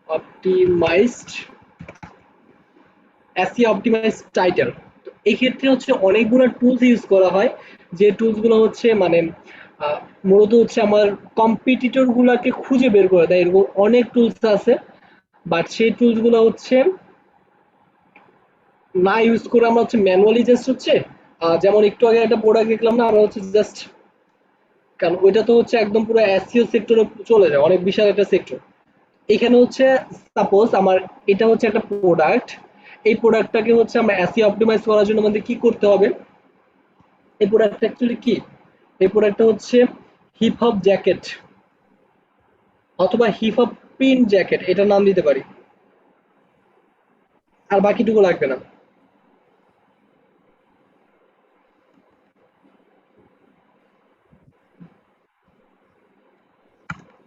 Optimised SEO optimised title. তো এই ক্ষেত্রে হচ্ছে অনেকগুলো টুলস ইউজ করা হয়, যে টুলসগুলো হচ্ছে মানে মূলত হচ্ছে আমার কম্পিটিটর গুলাকে খুঁজে বের করে দেয়, এরকম অনেক টুলস আছে। বাট সেই টুলস গুলো হচ্ছে না ইউজ করে আমরা হচ্ছে ম্যানুয়ালি জাস্ট হচ্ছে যেমন একটু আগে একটা প্রোডাক্ট দেখলাম না, আমরা হচ্ছে জাস্ট, কারণ ওইটা তো হচ্ছে একদম পুরো এসইও সেক্টরে চলে যায়, অনেক বিশাল একটা সেক্টর। এখানে হচ্ছে সাপোজ আমার এটা হচ্ছে একটা প্রোডাক্ট, এই প্রোডাক্টটাকে হচ্ছে আমরা এসইও অপটিমাইজ করার জন্য আমাদের কি করতে হবে, এই প্রোডাক্টটা অ্যাকচুয়ালি কি, এই প্রোডাক্টটা হচ্ছে হিপ হপ জ্যাকেট অথবা হিপ হপ প্রিন্ট জ্যাকেট, এটা নাম দিতে পারি, আর বাকিটুকু লাগবে না।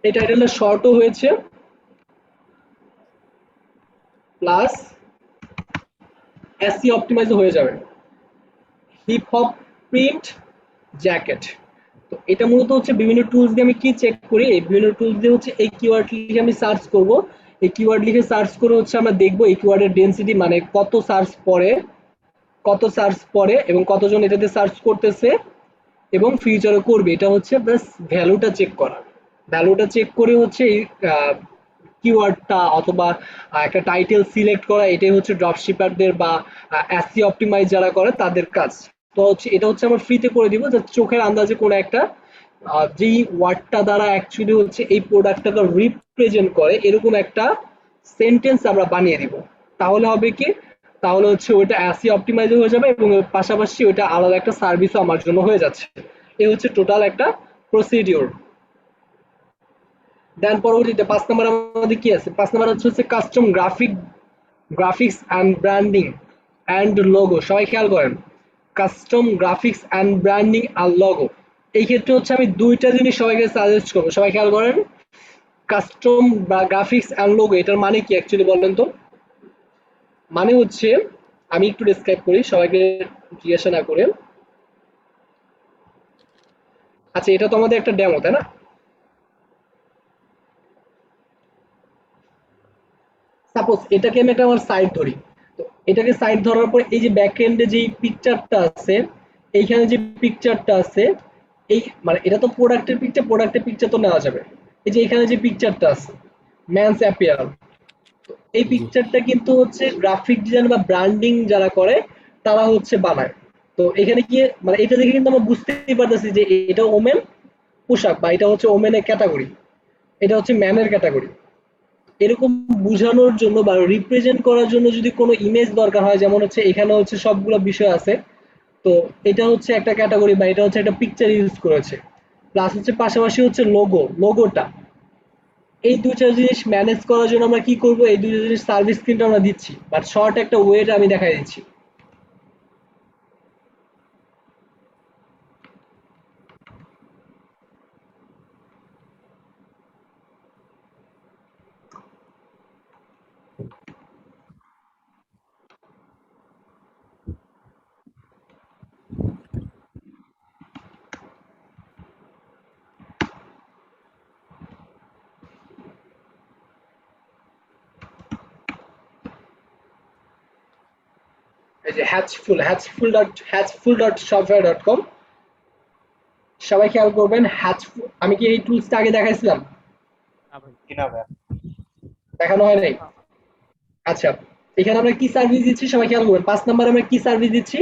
এই টাইটেলের শর্টও হয়েছে প্লাস এসইও অপটিমাইজও হয়ে যাবে, হিপ হপ প্রিন্ট জ্যাকেট। তো এটা মূলত হচ্ছে বিভিন্ন টুলস দিয়ে আমি কি চেক করি, এই বিভিন্ন টুলস দিয়ে হচ্ছে এই কিওয়ার্ড লিখে আমি সার্চ করব, এই কিওয়ার্ড লিখে সার্চ করে হচ্ছে আমরা দেখবো এই কিওয়ার্ডের ডেনসিটি মানে কত সার্চ পড়ে এবং কতজন এটাতে সার্চ করতেছে এবং ফিউচারে করবে, এটা হচ্ছে ব্যাস ভ্যালুটা চেক করা। ভ্যালুটা চেক করে হচ্ছে এই কিওয়ার্ডটা অথবা একটা টাইটেল সিলেক্ট করা, এটাই হচ্ছে ড্রপশিপারদের বা এসইও অপটিমাইজ যারা করে তাদের কাজ। তো হচ্ছে এটা হচ্ছে আমরা ফ্রিতে করে দিব, যে চোখের আন্দাজে কোনো একটা যেই ওয়ার্ডটা দ্বারা অ্যাকচুয়ালি হচ্ছে এই প্রোডাক্টটাকে রিপ্রেজেন্ট করে এরকম একটা সেন্টেন্স আমরা বানিয়ে দিব। তাহলে হবে কি, তাহলে হচ্ছে ওইটা এসইও অপটিমাইজ হয়ে যাবে এবং এর পাশাপাশি ওইটা আলাদা একটা সার্ভিসও আমার জন্য হয়ে যাচ্ছে। এই হচ্ছে টোটাল একটা প্রসিডিওর। দেন পরবর্তীতে 5 নাম্বার আমাদের কি আছে, 5 নাম্বার হচ্ছে custom graphics and branding and logo. সবাই খেয়াল করেন, কাস্টম গ্রাফিক্স অ্যান্ড ব্র্যান্ডিং আর লোগো, এই ক্ষেত্রে হচ্ছে আমি দুইটা জিনিস সবাইকে সাজেস্ট করবো। সবাই খেয়াল করেন, কাস্টম গ্রাফিক্স অ্যান্ড লোগো এটার মানে কি অ্যাকচুয়ালি বলেন তো? মানে হচ্ছে আমি একটু ডেসক্রাইব করি সবাইকে জিজ্ঞাসা না করে। আচ্ছা, এটা তো আমাদের একটা ডেমো, তাই না? সাপোজ এটাকে আমি একটা আমার সাইট ধরি, তো এটাকে সাইট ধরার পর এই যে ব্যাক এন্ডে যে পিকচারটা আছে, এইখানে যে পিকচারটা আছে, এই মানে এটা তো প্রোডাক্টের পিকচার তো নেওয়া যাবে। এই যে এখানে যে পিকচারটা আছে ম্যানস অ্যাপিয়ার, এই পিকচারটা কিন্তু হচ্ছে গ্রাফিক ডিজাইন বা ব্র্যান্ডিং যারা করে তারা হচ্ছে বানায়। তো এখানে কি মানে এটা দেখে কিন্তু আমরা বুঝতেই পারতেছি যে এটা ওমেন পোশাক বা এটা হচ্ছে ওমেনের ক্যাটাগরি, এটা হচ্ছে ম্যানের ক্যাটাগরি। এরকম বোঝানোর জন্য বা রিপ্রেজেন্ট করার জন্য যদি কোনো ইমেজ দরকার হয়, যেমন হচ্ছে এখানে হচ্ছে সবগুলো বিষয় আছে, তো এটা হচ্ছে একটা ক্যাটাগরি বা এটা হচ্ছে একটা পিকচার ইউজ করেছে, প্লাস হচ্ছে পাশাপাশি হচ্ছে লোগোটা। এই দুইটা জিনিস ম্যানেজ করার জন্য আমরা কি করব, এই দুইটা জিনিস সার্ভিস কিন্তু আমরা দিচ্ছি, বাট শর্ট একটা ওয়েটা আমি দেখাই দিচ্ছি। এই যে hatchful.shopware.com, সবাই খেয়াল করবেন হ্যাচফুল। আমি কি এই টুলসটা আগে দেখাইছিলাম? কিনা ভাই? দেখানো হয় নাই? আচ্ছা, এখানে আমরা কি সার্ভিস দিচ্ছি সবাই খেয়াল করবেন। 5 নম্বরে আমরা কি সার্ভিস দিচ্ছি,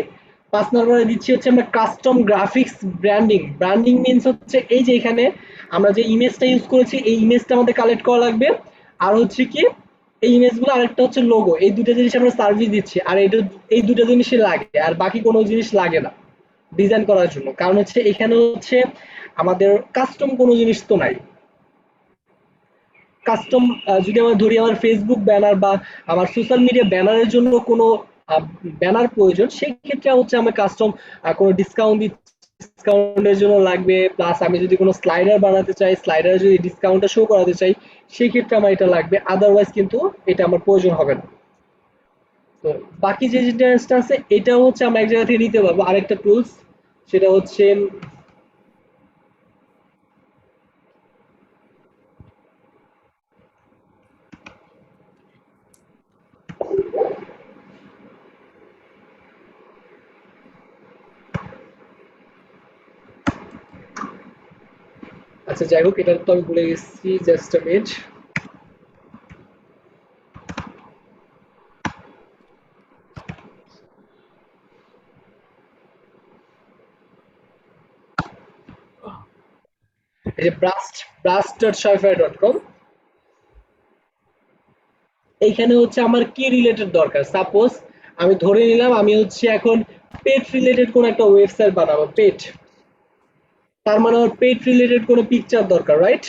5 নম্বরে দিচ্ছি হচ্ছে আমরা custom graphics branding. Branding means হচ্ছে এই যে এখানে আমরা যে ইমেজটা ইউজ করেছি এই ইমেজটা আমাদের কালেক্ট করা লাগবে, আর হচ্ছে কি এই ইমেজগুলো, আরেকটা হচ্ছে লোগো। এই দুটো জিনিস আমরা সার্ভিস দিচ্ছি, আর এই দুটো জিনিসই লাগে, আর বাকি কোনো জিনিস লাগে না ডিজাইন করার জন্য, কারণ হচ্ছে এখানে হচ্ছে আমাদের কাস্টম কোনো জিনিস তো নাই। কাস্টম যদি আমরা ধরি আমার ফেসবুক ব্যানার বা আমার সোশ্যাল মিডিয়া ব্যানারের জন্য কোনো ব্যানার প্রয়োজন, সেই ক্ষেত্রে হচ্ছে আমরা কাস্টম কোনো ডিসকাউন্ট দিচ্ছি ডিসকাউন্টের জন্য লাগবে, প্লাস আমি যদি কোনো স্লাইডার বানাতে চাই, স্লাইডারে যদি ডিসকাউন্টটা শো করাতে চাই, সেই ক্ষেত্রে আমার এটা লাগবে, আদারওয়াইজ কিন্তু এটা আমার প্রয়োজন হবে না। তো বাকি যে ডিটেইলসটা আছে এটাও হচ্ছে আমরা এক জায়গা থেকে নিতে পারবো, আরেকটা টুলস, সেটা হচ্ছে আচ্ছা যাই হোক, এটা তো আমি ভুলে গেছি, জাস্ট আ মিনিট। এই যে blast.shopify.com, এইখানে হচ্ছে আমার কি রিলেটেড দরকার। সাপোজ আমি ধরে নিলাম আমি হচ্ছে এখন পেট রিলেটেড কোন একটা ওয়েবসাইট বানাবো, পেট, তার মানে আমার পেট রিলেটেড কোনো পিকচার দরকার, রাইট?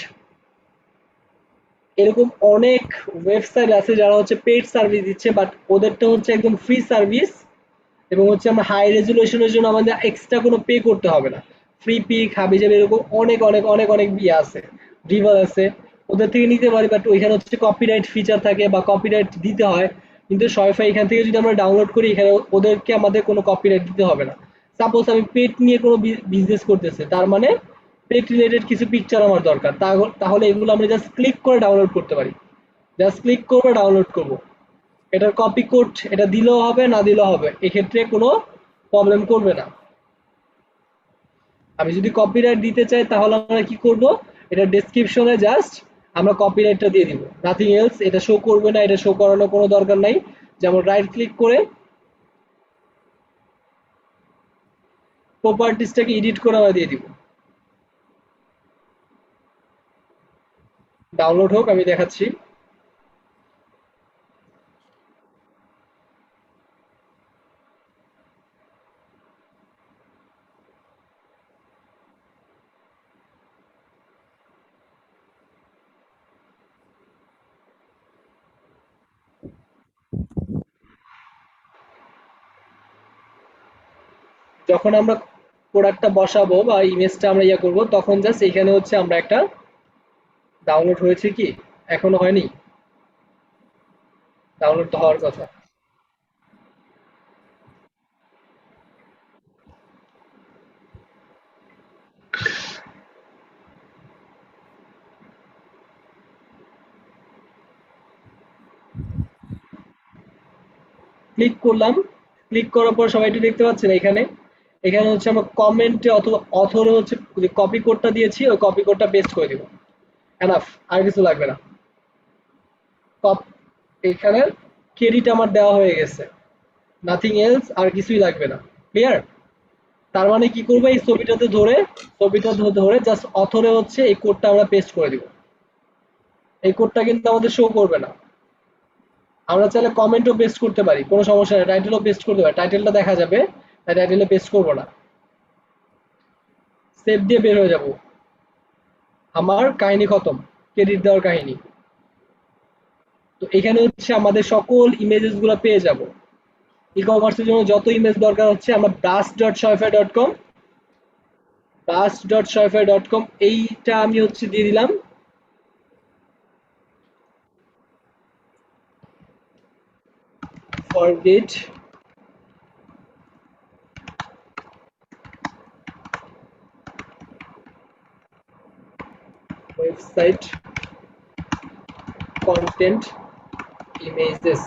এরকম অনেক ওয়েবসাইট আছে যারা হচ্ছে পেড সার্ভিস দিচ্ছে, বাট ওদেরটা হচ্ছে একদম ফ্রি সার্ভিস, এবং হচ্ছে আমরা হাই রেজুলেশনের জন্য আমাদের এক্সট্রা কোনো পে করতে হবে না। ফ্রি পিক হাবি যাবে এরকম অনেক অনেক অনেক অনেক বিয়ে আছে, রিভার আছে, ওদের থেকে নিতে পারি, বাট ওইখানে হচ্ছে কপিরাইট ফিচার থাকে বা কপিরাইট দিতে হয়। কিন্তু শপিফাই এখান থেকে যদি আমরা ডাউনলোড করি, এখানে ওদেরকে আমাদের কোনো কপিরাইট দিতে হবে না। সাপোজ আমি পেট নিয়ে কোনো বিজনেস করতেছি, তার মানে পেট রিলেটেড কিছু পিকচার আমার দরকার, তাহলে এগুলো আমরা জাস্ট ক্লিক করে ডাউনলোড করতে পারি, জাস্ট ক্লিক করবো ডাউনলোড করবো। এটার কপি কোড এটা দিলেও হবে না দিলেও হবে, এক্ষেত্রে কোনো প্রবলেম করবে না। আমি যদি কপিরাইট দিতে চাই তাহলে আমরা কি করব, এটা ডেসক্রিপশনে জাস্ট আমরা কপিরাইটটা দিয়ে দিব, নাথিং এলস। এটা শো করবে না, এটা শো করানোর কোনো দরকার নাই। যেমন রাইট ক্লিক করে প্রপার্টিসটাকে এডিট করে আমরা দিয়ে দিব, ডাউনলোড হোক, আমি দেখাচ্ছি। যখন আমরা প্রোডাক্টটা বসাবো বা ইমেজটা আমরা ইয়ে করব, তখন জাস্ট এখানে হচ্ছে আমরা একটা ডাউনলোড হয়েছে কি, এখনো হয়নি, ডাউনলোড তো হওয়ার কথা। ক্লিক করলাম, ক্লিক করার পর সবাই একটু দেখতে পাচ্ছেন এখানে, এখানে হচ্ছে আমরা কমেন্টে অথবা অথরে হচ্ছে যে কপি কোডটা দিয়েছি ওই কপি কোডটা পেস্ট করে দিব, এনাফ, আর কিছু লাগবে না। এখানে ক্রেডিট আমার দেওয়া হয়ে গেছে, নাথিং এলস, আর কিছুই লাগবে না, ক্লিয়ার? তার মানে কি করবো, এই ছবিটা ধরে জাস্ট অথরে হচ্ছে এই কোডটা আমরা পেস্ট করে দিব। এই কোডটা কিন্তু আমাদের শো করবে না, আমরা চাইলে কমেন্টও পেস্ট করতে পারি, কোনো সমস্যা নেই, টাইটেলও পেস্ট করতে পারি, টাইটেলটা দেখা যাবে, তাই টাইটেলে পেস্ট করবো না, সেভ দিয়ে বের হয়ে যাব, আমার কাহিনী খতম, ক্রেডিট দেওয়ার কাহিনী। তো এখানে হচ্ছে আমাদের সকল ইমেজেস গুলো পেয়ে যাব। ই কমার্সের জন্য যত ইমেজ দরকার হচ্ছে আমরা blast.shopify.com এইটা আমি হচ্ছে দিয়ে দিলাম। forget website content images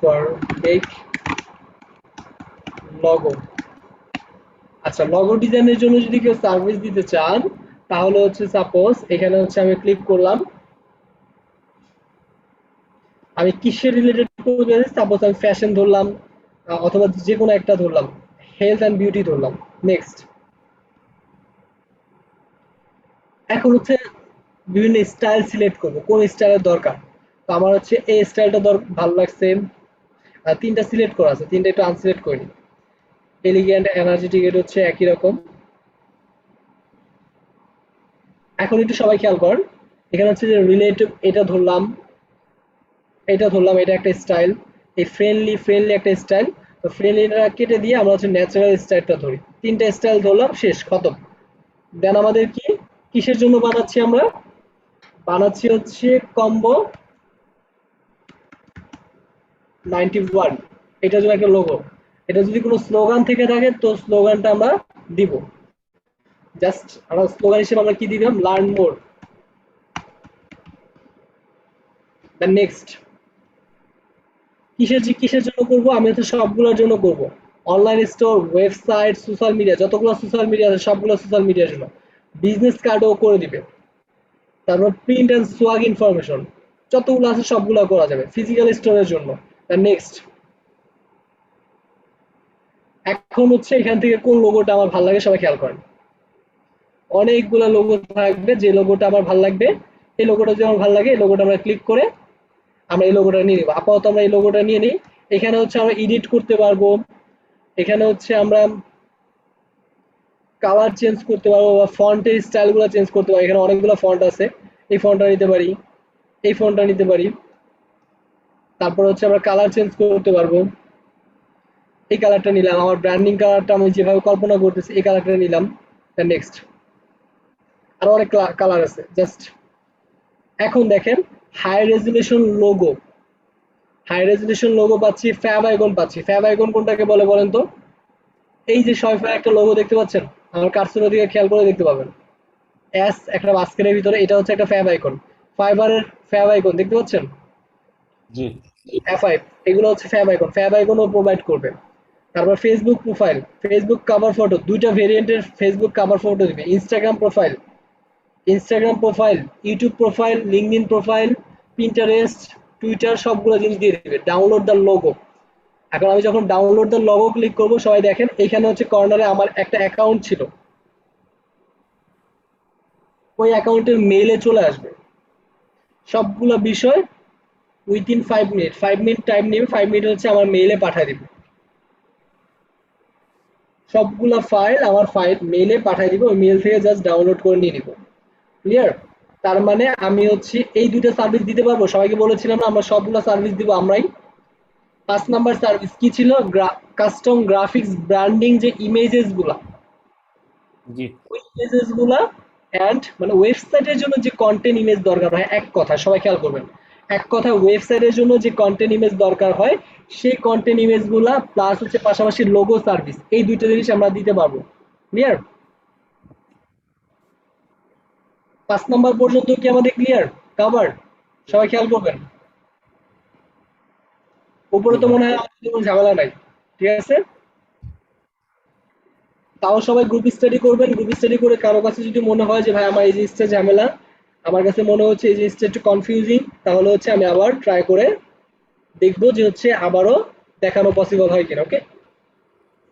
for make logo। আচ্ছা, লগো ডিজাইনের জন্য যদি কেউ সার্ভিস দিতে চান তাহলে হচ্ছে সাপোজ এখানে হচ্ছে আমি ক্লিক করলাম, আমি কিসের রিলেটেড করতে, সাপোজ আমি ফ্যাশন ধরলাম, অথবা যে কোনো একটা ধরলাম, হেলথ অ্যান্ড বিউটি ধরলাম, নেক্সট। এখন হচ্ছে বিভিন্ন স্টাইল সিলেক্ট করব, কোন স্টাইলের দরকার। তো আমার হচ্ছে এই স্টাইলটা ভালো লাগছে, তিনটা সিলেক্ট করা আছে, তিনটা একটু আনসিলেক্ট করি। এলিগেন্ট, এনার্জেটিক, এটা হচ্ছে একই রকম। এখন একটু সবাই খেয়াল করেন, এখানে হচ্ছে যে রিলেটিভ এটা ধরলাম, এটা একটা স্টাইল, এই ফ্রেন্ডলি একটা স্টাইল। তো ফ্রেন্ডলিটা কেটে দিয়ে আমরা হচ্ছে ন্যাচারাল স্টাইলটা ধরি, 3টা স্টাইল ধরলাম, শেষ, খতম। দেন আমাদের কি কিসের জন্য বানাচ্ছি আমরা? বানাচ্ছি হচ্ছে কম্বো 91, এটার জন্য একটা লোগো। এটা যদি কোনো স্লোগান থেকে থাকে তো স্লোগানটা আমরা দিব। জাস্ট আমরা স্লোগান হিসেবে আমরা কি দিলাম? Learn more. দেন নেক্সট কিসের জন্য করব? আমি হচ্ছে সবগুলোর জন্য করব। Online store, website, social media, যতগুলো সোশ্যাল মিডিয়া আছে সবগুলো সোশ্যাল মিডিয়ার জন্য। বিজনেস কার্ডও করে দিবে। তারপর প্রিন্ট এন্ড সোয়াগ ইনফরমেশন, যতগুলো আছে সবগুলো করা যাবে ফিজিক্যাল স্টোরের জন্য। নেক্সট এখন হচ্ছে এখান থেকে কোন লোগোটা আমার ভালো লাগে সবাই খেয়াল করেন। অনেকগুলো লোগো থাকবে, যে লোগোটা আমার ভালো লাগবে, এই লোগোটা যদি আমার ভালো লাগে এই লোগোটা আমরা ক্লিক করে আমরা এই লোগোটা নিয়ে নিব। আপাতত আমরা এই লোগোটা নিয়ে নিই। এখানে হচ্ছে আমরা এডিট করতে পারবো, এখানে হচ্ছে আমরা কালার চেঞ্জ করতে পারবো বা ফন্টের স্টাইলগুলো চেঞ্জ করতে পারি। এখানে অনেকগুলো ফন্ট আছে, এই ফন্টটা নিতে পারি, এই ফন্টটা নিতে পারি। তারপর হচ্ছে আমরা কালার চেঞ্জ করতে পারবো, এই কালারটা নিলাম, আমার ব্র্যান্ডিং কালারটা আমি যেভাবে কল্পনা করতেছি এই কালারটা নিলাম। নেক্সট আরো অনেক কালার আছে। জাস্ট এখন দেখেন high resolution logo, high resolution logo পাচ্ছি, ফ্যাব আইকন পাচ্ছি। ফ্যাব আইকন কোনটাকে বলে বলেন তো? এই যে সবাই একটা লোগো দেখতে পাচ্ছেন, আমার কার্সরের দিকে খেয়াল করে দেখতে পাবেন, এস একটা বাস্কেটের ভিতরে, এটা হচ্ছে একটা ফ্যাব আইকন। ফাইবারের ফ্যাব আইকন দেখতে পাচ্ছেন, জি F5, এগুলো হচ্ছে ফ্যাব আইকন। ফ্যাব আইকনও প্রোভাইড করবে। তারপর Facebook profile, Facebook cover photo, দুইটা ভেরিয়েন্টের ফেসবুক কভার ফটো দিবে। Instagram profile, YouTube profile, LinkedIn profile, Pinterest, Twitter, সবগুলো জিনিস দিয়ে দিবে। Download the logo. এখন আমি যখন ডাউনলোড দ্য লোগো ক্লিক করব, সবাই দেখেন এখানে হচ্ছে কর্নারে আমার একটা অ্যাকাউন্ট ছিল, ওই অ্যাকাউন্টের মেইলে চলে আসবে সবগুলো বিষয় উইথিন 5 মিনিট। 5 মিনিট টাইম নেবে, 5 মিনিট হচ্ছে আমার মেইলে পাঠিয়ে দিবে সবগুলা ফাইল, আমার মেইলে পাঠিয়ে দিব। ওই মেইল থেকে জাস্ট ডাউনলোড করে নিয়ে নিব। ক্লিয়ার? তার মানে আমি হচ্ছে এই দুইটা সার্ভিস দিতে পারবো। সবাইকে বলেছিলাম না আমরা সবগুলো সার্ভিস দিব আমরাই। 5 নাম্বার সার্ভিস কি ছিল? কাস্টম গ্রাফিক্স ব্র্যান্ডিং, যে ইমেজেস গুলা, জি ওই ইমেজেস গুলা এন্ড মানে ওয়েবসাইটের জন্য যে কন্টেন্ট ইমেজ দরকার হয়, এক কথা সবাই খেয়াল করবেন, এক কথা ওয়েবসাইটের জন্য যে কন্টেন্ট ইমেজ দরকার হয় সেই কন্টেন্ট ইমেজ গুলা প্লাস হচ্ছে পাশাপাশি লোগো সার্ভিস, এই দুইটা জিনিস আমরা দিতে পারবো। ক্লিয়ার? 5 নাম্বার পর্যন্ত কি আমাদের ক্লিয়ার, কভার? সবাই খেয়াল করবেন, উপরে জি তো ভাই। মনে হয় আমাদের কোনো ঝামেলা নাই। ঠিক আছে, তাও সবাই গ্রুপ স্টাডি করবেন। গ্রুপ স্টাডি করে কারো কাছে যদি মনে হয় যে ভাই আমার এই জিনিসটা ঝামেলা, আমার কাছে মনে হচ্ছে এই জিনিসটা একটু কনফিউজিং, তাহলে হচ্ছে আমি আবার ট্রাই করে দেখবো যে হচ্ছে আবারও দেখানো পসিবল হয় কিনা। ওকে,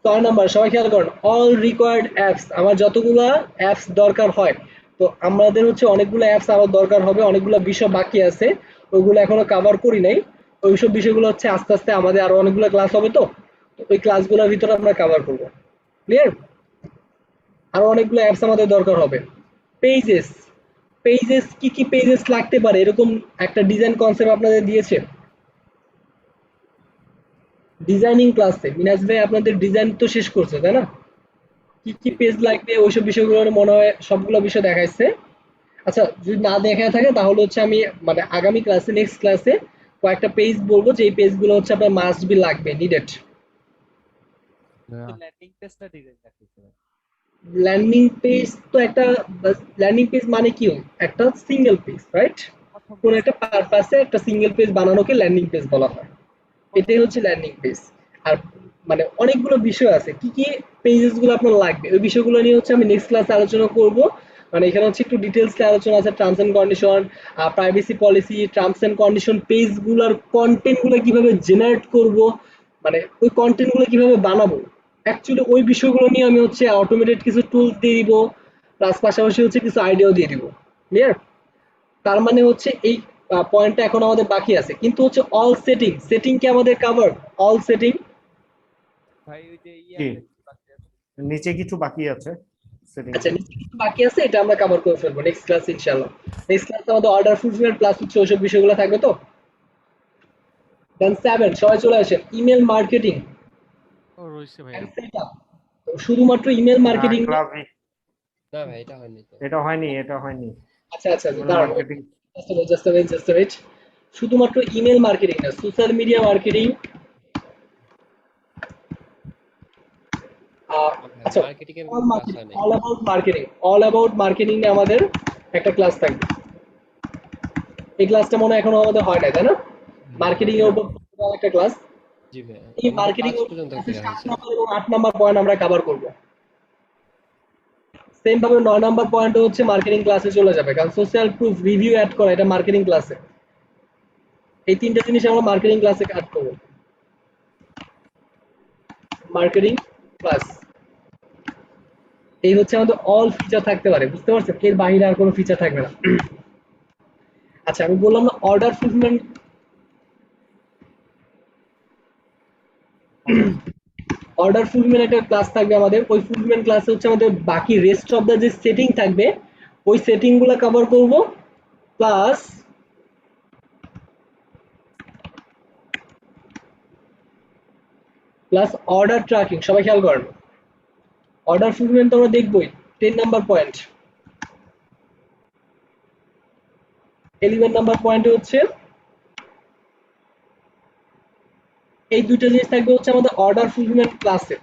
6 নাম্বার সবাই খেয়াল করেন, অল রিকোয়ার্ড অ্যাপস, আমার যতগুলা অ্যাপস দরকার হয়, তো আমাদের হচ্ছে অনেকগুলো অ্যাপস আরো দরকার হবে, অনেকগুলো বিষয় বাকি আছে, ওইগুলো এখনো কভার করি নাই। ওইসব বিষয়গুলো হচ্ছে আস্তে আস্তে আমাদের আরো অনেকগুলো ক্লাস হবে, তো ওই ক্লাসগুলোর ভিতরে আমরা কভার করবো। ক্লিয়ার? আরো অনেকগুলো অ্যাপস আমাদের দরকার হবে। পেজেস, পেজেস কি কি পেজেস লাগতে পারে এরকম একটা ডিজাইন কনসেপ্ট আপনাদের দিয়েছে ডিজাইনিং ক্লাসে। মিনাজ ভাই আপনাদের ডিজাইন তো শেষ করছে তাই না? কি কি পেজ লাগবে ওইসব বিষয়গুলো মনে হয় সবগুলো বিষয় দেখাইছে। আচ্ছা যদি না দেখা থাকে তাহলে হচ্ছে আমি মানে আগামী ক্লাসে, নেক্সট ক্লাসে কয়েকটা পেজ বলবো যে এই পেজগুলো হচ্ছে আপনার মাস্ট বি লাগবে, নিডেড। ল্যান্ডিং পেজটা ডিজাইন রাখতে হবে। ল্যান্ডিং পেজ তো একটা, ল্যান্ডিং পেজ মানে কি, একটা সিঙ্গেল পেজ, রাইট? প্রথম কোন পেজ, একটা পারপাসে একটা সিঙ্গেল পেজ বানানোকে ল্যান্ডিং পেজ বলা হয়। এটাই হচ্ছে ল্যান্ডিং পেজ। আর মানে অনেকগুলো বিষয় আছে, কি কি পেজেস গুলো আপনার লাগবে ওই বিষয়গুলো নিয়ে হচ্ছে আমি নেক্সট ক্লাসে আলোচনা করব। মানে এখানে হচ্ছে একটু ডিটেলসে আলোচনা আছে, terms and condition, privacy policy, terms and condition, page গুলার কন্টেন্ট গুলো কিভাবে জেনারেট করব, মানে ওই কন্টেন্ট গুলো কিভাবে বানাবো, অ্যাকচুয়ালি ওই বিষয়গুলো নিয়ে আমি হচ্ছে অটোমেটেড কিছু টুলস দিয়ে দিব, প্লাস পাশাপাশি হচ্ছে কিছু আইডিয়াও দিয়ে দিব। ক্লিয়ার? তার মানে হচ্ছে এই পয়েন্টটা এখন আমাদের বাকি আছে, কিন্তু হচ্ছে অল সেটিং, সেটিং কি আমাদের কভার? অল সেটিং ভাই ওই যে জি আছে কি বাকি আছে? নিচে কিছু বাকি আছে সেটিং আচ্ছা, নিচে কিছু বাকি আছে, এটা আমরা কভার করে ফেলবো নেক্সট ক্লাস ইনশাআল্লাহ। নেক্সট ক্লাসে আমাদের অর্ডার ফুলফিলমেন্ট প্লাস হচ্ছে ওইসব বিষয়গুলো থাকবে। তো দেন 7 সবাই চলে আসেন ইমেল মার্কেটিং ও রয়েছে ভাইয়া। And setup. শুধুমাত্র ইমেল মার্কেটিং ক্লাব না ভাই এটা হয়নি তো। এটা হয়নি আচ্ছা আচ্ছা ইমেল দাঁড়ান মার্কেটিং। জাস্ট ওয়েট শুধুমাত্র ইমেল মার্কেটিং না সোশ্যাল মিডিয়া মার্কেটিং ভাই আচ্ছা মার্কেটিং এর কোনো ক্লাস হয় নাই। অল অ্যাবাউট মার্কেটিং এ আমাদের একটা ক্লাস থাকবে। এই ক্লাসটা মনে হয় এখনো আমাদের হয় নাই তাই না? মার্কেটিং এর উপর টোটাল একটা ক্লাস। জি ভাই এই আমাদের মার্কেটিং 5 এর পর্যন্ত ক্লাসে করা 7 হয়েছে। নাম্বার এবং 8 নাম্বার পয়েন্ট আমরা কভার করব। সেম ভাবে 9 নাম্বার পয়েন্টও হচ্ছে মার্কেটিং ক্লাসে চলে যাবে কারণ সোশ্যাল প্রুফ রিভিউ অ্যাড করা এটা মার্কেটিং ক্লাসে। এই তিনটা জিনিস আমরা মার্কেটিং ক্লাসে অ্যাড করব। মার্কেটিং ক্লাস এই হচ্ছে আমাদের অল ফিচার থাকতে পারে বুঝতে পারছেন এর বাইরে আর কোনো ফিচার থাকবে না। আচ্ছা আমি বললাম না অর্ডার ফুলফিলমেন্ট অর্ডার ফুলফিলমেন্ট একটা ক্লাস থাকবে আমাদের ওই ফুলফিলমেন্ট ক্লাসে হচ্ছে আমাদের বাকি রেস্ট অফ দা যে সেটিং থাকবে ওই সেটিং গুলো কভার করব প্লাস অর্ডার ট্র্যাকিং সবাই খেয়াল করেন অর্ডার ফুলফিলমেন্ট তো আমরা দেখবই 10 নাম্বার পয়েন্ট 11 নাম্বার পয়েন্টে হচ্ছে এই দুইটা জিনিস থাকবে হচ্ছে আমাদের অর্ডার ফুলফিলমেন্ট ক্লাসে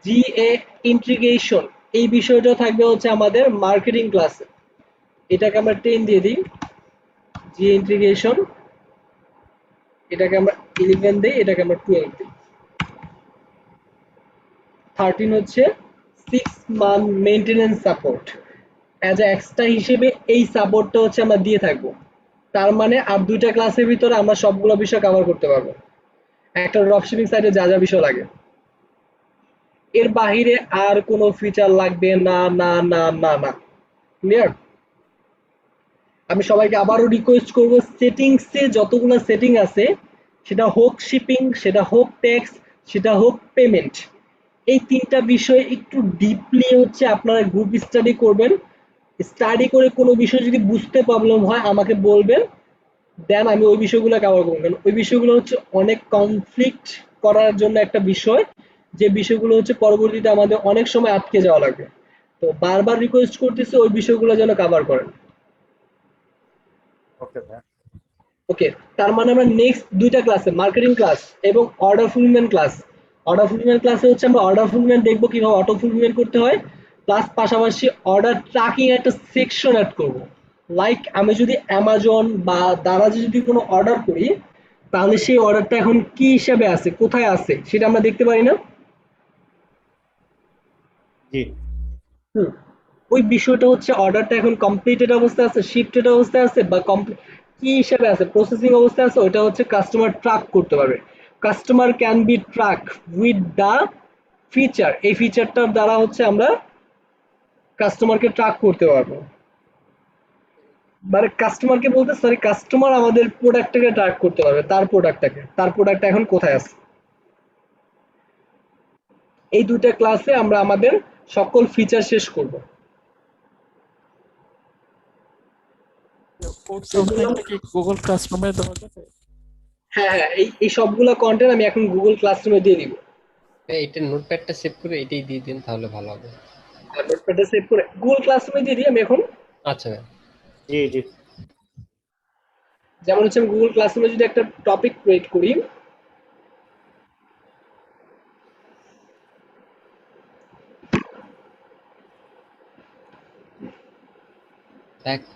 জিএ ইন্টিগ্রেশন এই বিষয়টা থাকবে হচ্ছে আমাদের মার্কেটিং ক্লাসে এটাকে আমরা 10 দিয়ে দিই জিএ ইন্টিগ্রেশন এটাকে আমরা 11 দেই এটাকে আমরা 12 দিই 13 হচ্ছে 6 month maintenance support as a extra হিসেবে এই সাপোর্টটা হচ্ছে আমরা দিয়ে থাকবো তার মানে আর দুইটা ক্লাসের ভিতরে আমরা সবগুলো বিষয় কভার করতে পারবো একটা ড্রপশিপিং সাইটে যা যা বিষয় লাগে এর বাহিরে আর কোনো ফিচার লাগবে না না না না না ক্লিয়ার আমি সবাইকে আবারও রিকোয়েস্ট করব সেটিংসে যতগুলো সেটিং আছে সেটা হোক শিপিং সেটা হোক ট্যাক্স সেটা হোক পেমেন্ট এই তিনটা বিষয় একটু ডিপলি হচ্ছে আপনারা গ্রুপ স্টাডি করবেন স্টাডি করে কোনো বিষয় যদি বুঝতে প্রবলেম হয় আমাকে বলবেন দেন আমি ওই বিষয়গুলো কভার করবো কারণ ওই বিষয়গুলো হচ্ছে অনেক কনফ্লিক্ট করার জন্য একটা বিষয় যে বিষয়গুলো হচ্ছে পরবর্তীতে আমাদের অনেক সময় আটকে যাওয়া লাগবে তো বারবার রিকোয়েস্ট করতেছি ওই বিষয়গুলো যেন কভার করেন ওকে ভাই ওকে তার মানে আমরা নেক্সট দুইটা ক্লাসে মার্কেটিং ক্লাস এবং অর্ডার ফুলফিলমেন্ট ক্লাসে হচ্ছে আমরা অর্ডার ফুলফিলমেন্ট দেখবো কিভাবে অটো ফুলফিলমেন্ট করতে হয় প্লাস পাশাপাশি অর্ডার ট্র্যাকিং একটা সেকশন অ্যাড করব লাইক আমি যদি অ্যামাজন বা দারাজে যদি কোনো অর্ডার করি তাহলে সেই অর্ডারটা এখন কি হিসাবে আছে কোথায় আছে সেটা আমরা দেখতে পারি না জি হুম ওই বিষয়টা হচ্ছে অর্ডারটা এখন কমপ্লিটেড অবস্থায় আছে শিফটেড অবস্থায় আছে বা কি হিসাবে আছে প্রসেসিং অবস্থায় আছে ওটা হচ্ছে কাস্টমার ট্র্যাক করতে পারবে customer can be track with the feature এই ফিচারটার দ্বারা হচ্ছে আমরা কাস্টমারকে ট্র্যাক করতে পারবো মানে কাস্টমারকে বলতে সরি কাস্টমার আমাদের প্রোডাক্টটাকে ট্র্যাক করতে পারবে তার প্রোডাক্টটা এখন কোথায় আছে এই দুইটা ক্লাসে আমরা আমাদের সকল ফিচার শেষ করব কি গুগল ক্লাসরুমে দেওয়া যাবে? হ্যাঁ হ্যাঁ এই সবগুলা কন্টেন্ট আমি এখন গুগল ক্লাসরুমে দিয়ে দিব ভাই এটা নোটপ্যাডটা সেভ করে এটাই দিয়ে দিন তাহলে ভালো হবে। নোটপ্যাডে সেভ করে গুগল ক্লাসরুমে দিয়ে দিই আমি এখন আচ্ছা ভাই। জি জি যেমন হচ্ছে আমি গুগল ক্লাসরুমে যদি একটা টপিক ক্রিয়েট করি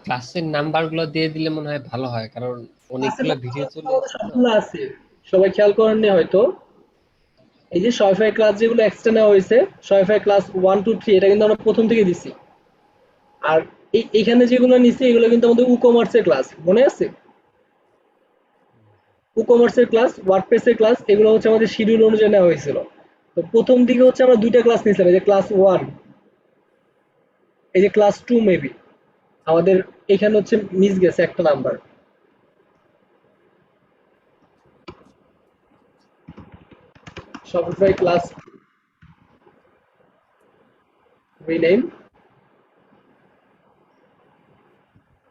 ক্লাসের নাম্বারগুলো দিয়ে দিলে মনে হয় ভালো হয় কারণ অনেকগুলো ভিডিও চলে আসছে তো। সবগুলো আছে সবাই খেয়াল করেননি হয়তো এই যে সয়ফাই ক্লাস যেগুলো এক্সট্রা নেওয়া হয়েছে সয়ফাই ক্লাস 1 2 3 এটা কিন্তু আমরা প্রথম থেকে দিছি আর এইখানে যেগুলো নিছি এগুলো কিন্তু আমাদের ই কমার্সের ক্লাস মনে আছে ই কমার্সের ক্লাস ওয়ার্ডপ্রেসের ক্লাস এগুলো হচ্ছে আমাদের শিডিউল অনুযায়ী নেওয়া হয়েছিল তো প্রথম দিকে হচ্ছে আমরা দুইটা ক্লাস নিয়েছিলাম এই যে ক্লাস 1 এই যে ক্লাস 2 মেবি আমাদের এখানে হচ্ছে মিস গেছে একটা নাম্বার Shopify class rename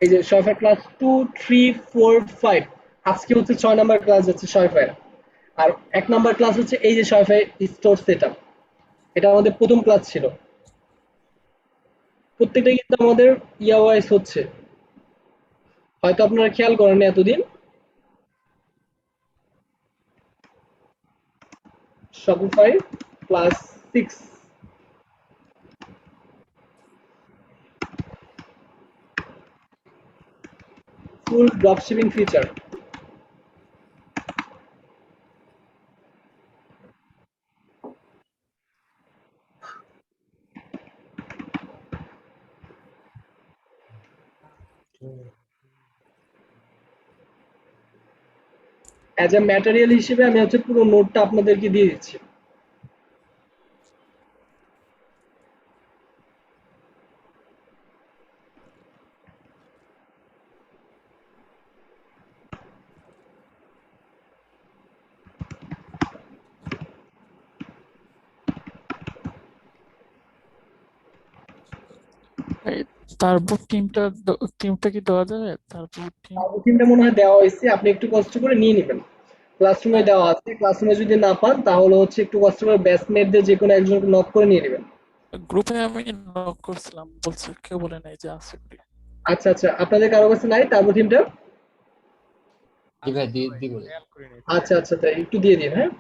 এই যে সয়ফা ক্লাস 2 3 4 5 আজকে হচ্ছে 6 নাম্বার ক্লাস যাচ্ছে সয়ফায়। আর 1 নাম্বার ক্লাস হচ্ছে এই যে সয়ফায় স্টোর সেটআপ, এটা আমাদের প্রথম ক্লাস ছিল। প্রত্যেকটা কিন্তু আমাদের ইয়া ওয়াইজ হচ্ছে, হয়তো আপনারা খেয়াল করেন এতদিন। Shopify class 6 full dropshipping feature. As a material হিসেবে আমি হচ্ছে পুরো নোটটা আপনাদেরকে দিয়ে দিচ্ছি। এই তারপর টিমটা কি দেওয়া যাবে? তারপর টিম থিমটা মনে হয় দেওয়া হয়েছে, আপনি একটু কষ্ট করে নিয়ে নেবেন। ক্লাসরুমে দেওয়া আছে, ক্লাসরুমে যদি না পান তাহলে হচ্ছে একটু কষ্ট করে ব্যাচমেটদের যে কোনো একজনকে নক করে নিয়ে নেবেন। গ্রুপে আমি নক করছিলাম, বলছে কেউ বলে নাই যে আছে বলে। আচ্ছা আচ্ছা, আপনাদের কারো কাছে নাই তারপর থিমটা? জি ভাই দিব। আচ্ছা আচ্ছা, তাই একটু দিয়ে দিন। হ্যাঁ,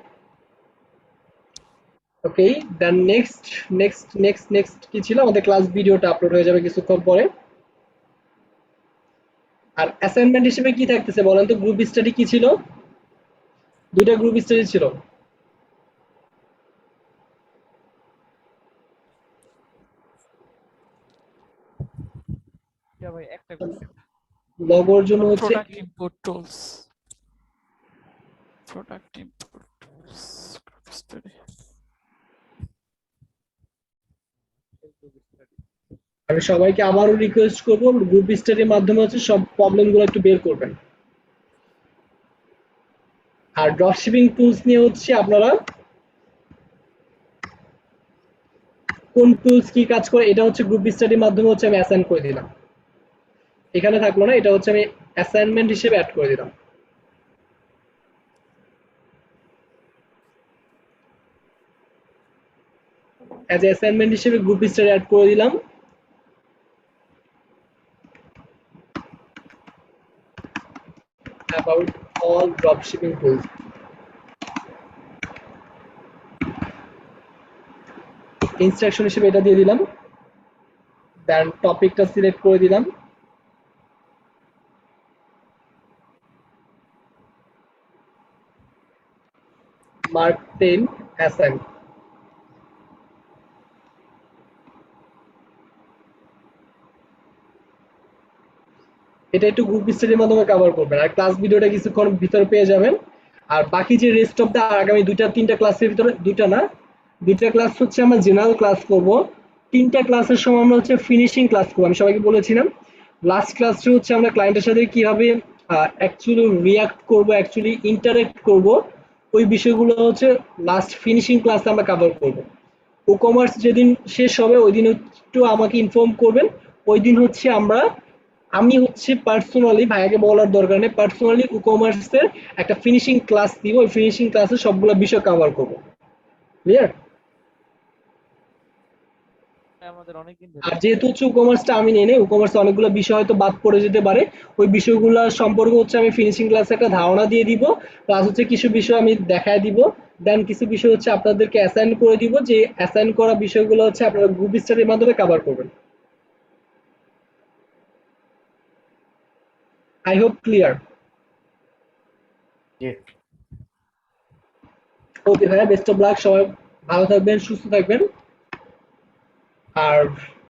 ওকে। দেন নেক্সট কি ছিল, আমাদের ক্লাস ভিডিওটা আপলোড হয়ে যাবে কিছুক্ষণ পরে। আর অ্যাসাইনমেন্ট হিসেবে কি থাকতেছে বলেন তো? গ্রুপ স্টাডি কি ছিল? দুইটা গ্রুপ স্টাডি ছিল। ভাই একটা করছি। লগোর জন্য হচ্ছে product import tools, product import tools group study. আমি সবাইকে আবারও রিকোয়েস্ট করবো গ্রুপ স্টাডির মাধ্যমে হচ্ছে সব প্রবলেমগুলো একটু বের করবেন। আর ড্রপশিপিং টুলস নিয়ে হচ্ছে আপনারা কোন টুলস কি কাজ করে এটা হচ্ছে গ্রুপ স্টাডির মাধ্যমে হচ্ছে আমি অ্যাসাইন করে দিলাম। এখানে থাকলো না, এটা হচ্ছে আমি অ্যাসাইনমেন্ট হিসেবে অ্যাড করে দিলাম। অ্যাজ এ অ্যাসাইনমেন্ট হিসেবে গ্রুপ স্টাডি অ্যাড করে দিলাম। about all dropshipping tools. Instruction হিসেবে এটা দিয়ে দিলাম। দেন টপিকটা সিলেক্ট করে দিলাম। Mark 10 assign. এটা একটু গ্রুপ স্টাডির মাধ্যমে কভার করবেন, আর ক্লাস ভিডিওটা কিছুক্ষণ ভিতরে পেয়ে যাবেন। আর বাকি যে রেস্ট অফ দা আগামী তিনটা ক্লাসের ভিতরে, দুইটা ক্লাস হচ্ছে আমরা জেনারেল ক্লাস করব। তিনটা ক্লাসের সময় আমরা হচ্ছে ফিনিশিং ক্লাস করবো। আমি সবাইকে বলেছিলাম লাস্ট ক্লাসটা হচ্ছে আমরা ক্লায়েন্টের সাথে কিভাবে অ্যাকচুয়ালি রিয়াক্ট করব, অ্যাকচুয়ালি ইন্টারেক্ট করব, ওই বিষয়গুলো হচ্ছে লাস্ট ফিনিশিং ক্লাসে আমরা কভার করব। ই কমার্স যেদিন শেষ হবে ওই দিন একটু আমাকে ইনফর্ম করবেন। ওই দিন হচ্ছে আমি হচ্ছে পার্সোনালি, ভাইয়াকে বলার দরকার নেই, পার্সোনালি ই কমার্সের একটা ফিনিশিং ক্লাস দিব। ওই ফিনিশিং ক্লাসে সবগুলো বিষয় কভার করব। ক্লিয়ার? আমাদের অনেকদিন আর যেহেতু হচ্ছে ই কমার্সটা আমি নিয়ে নেই, ই কমার্সে অনেকগুলো বিষয় হয়তো বাদ পড়ে যেতে পারে, ওই বিষয়গুলো সম্পর্কে হচ্ছে আমি ফিনিশিং ক্লাসে একটা ধারণা দিয়ে দিব। প্লাস হচ্ছে কিছু বিষয় আমি দেখায় দিব। দেন কিছু বিষয় হচ্ছে আপনাদেরকে অ্যাসাইন করে দিব, যে অ্যাসাইন করা বিষয়গুলো হচ্ছে আপনারা গ্রুপ স্টাডির মাধ্যমে কভার করবেন। I hope clear. ওকে ভাইয়া, বেস্ট অফ লাক। সবাই ভালো থাকবেন, সুস্থ থাকবেন। আর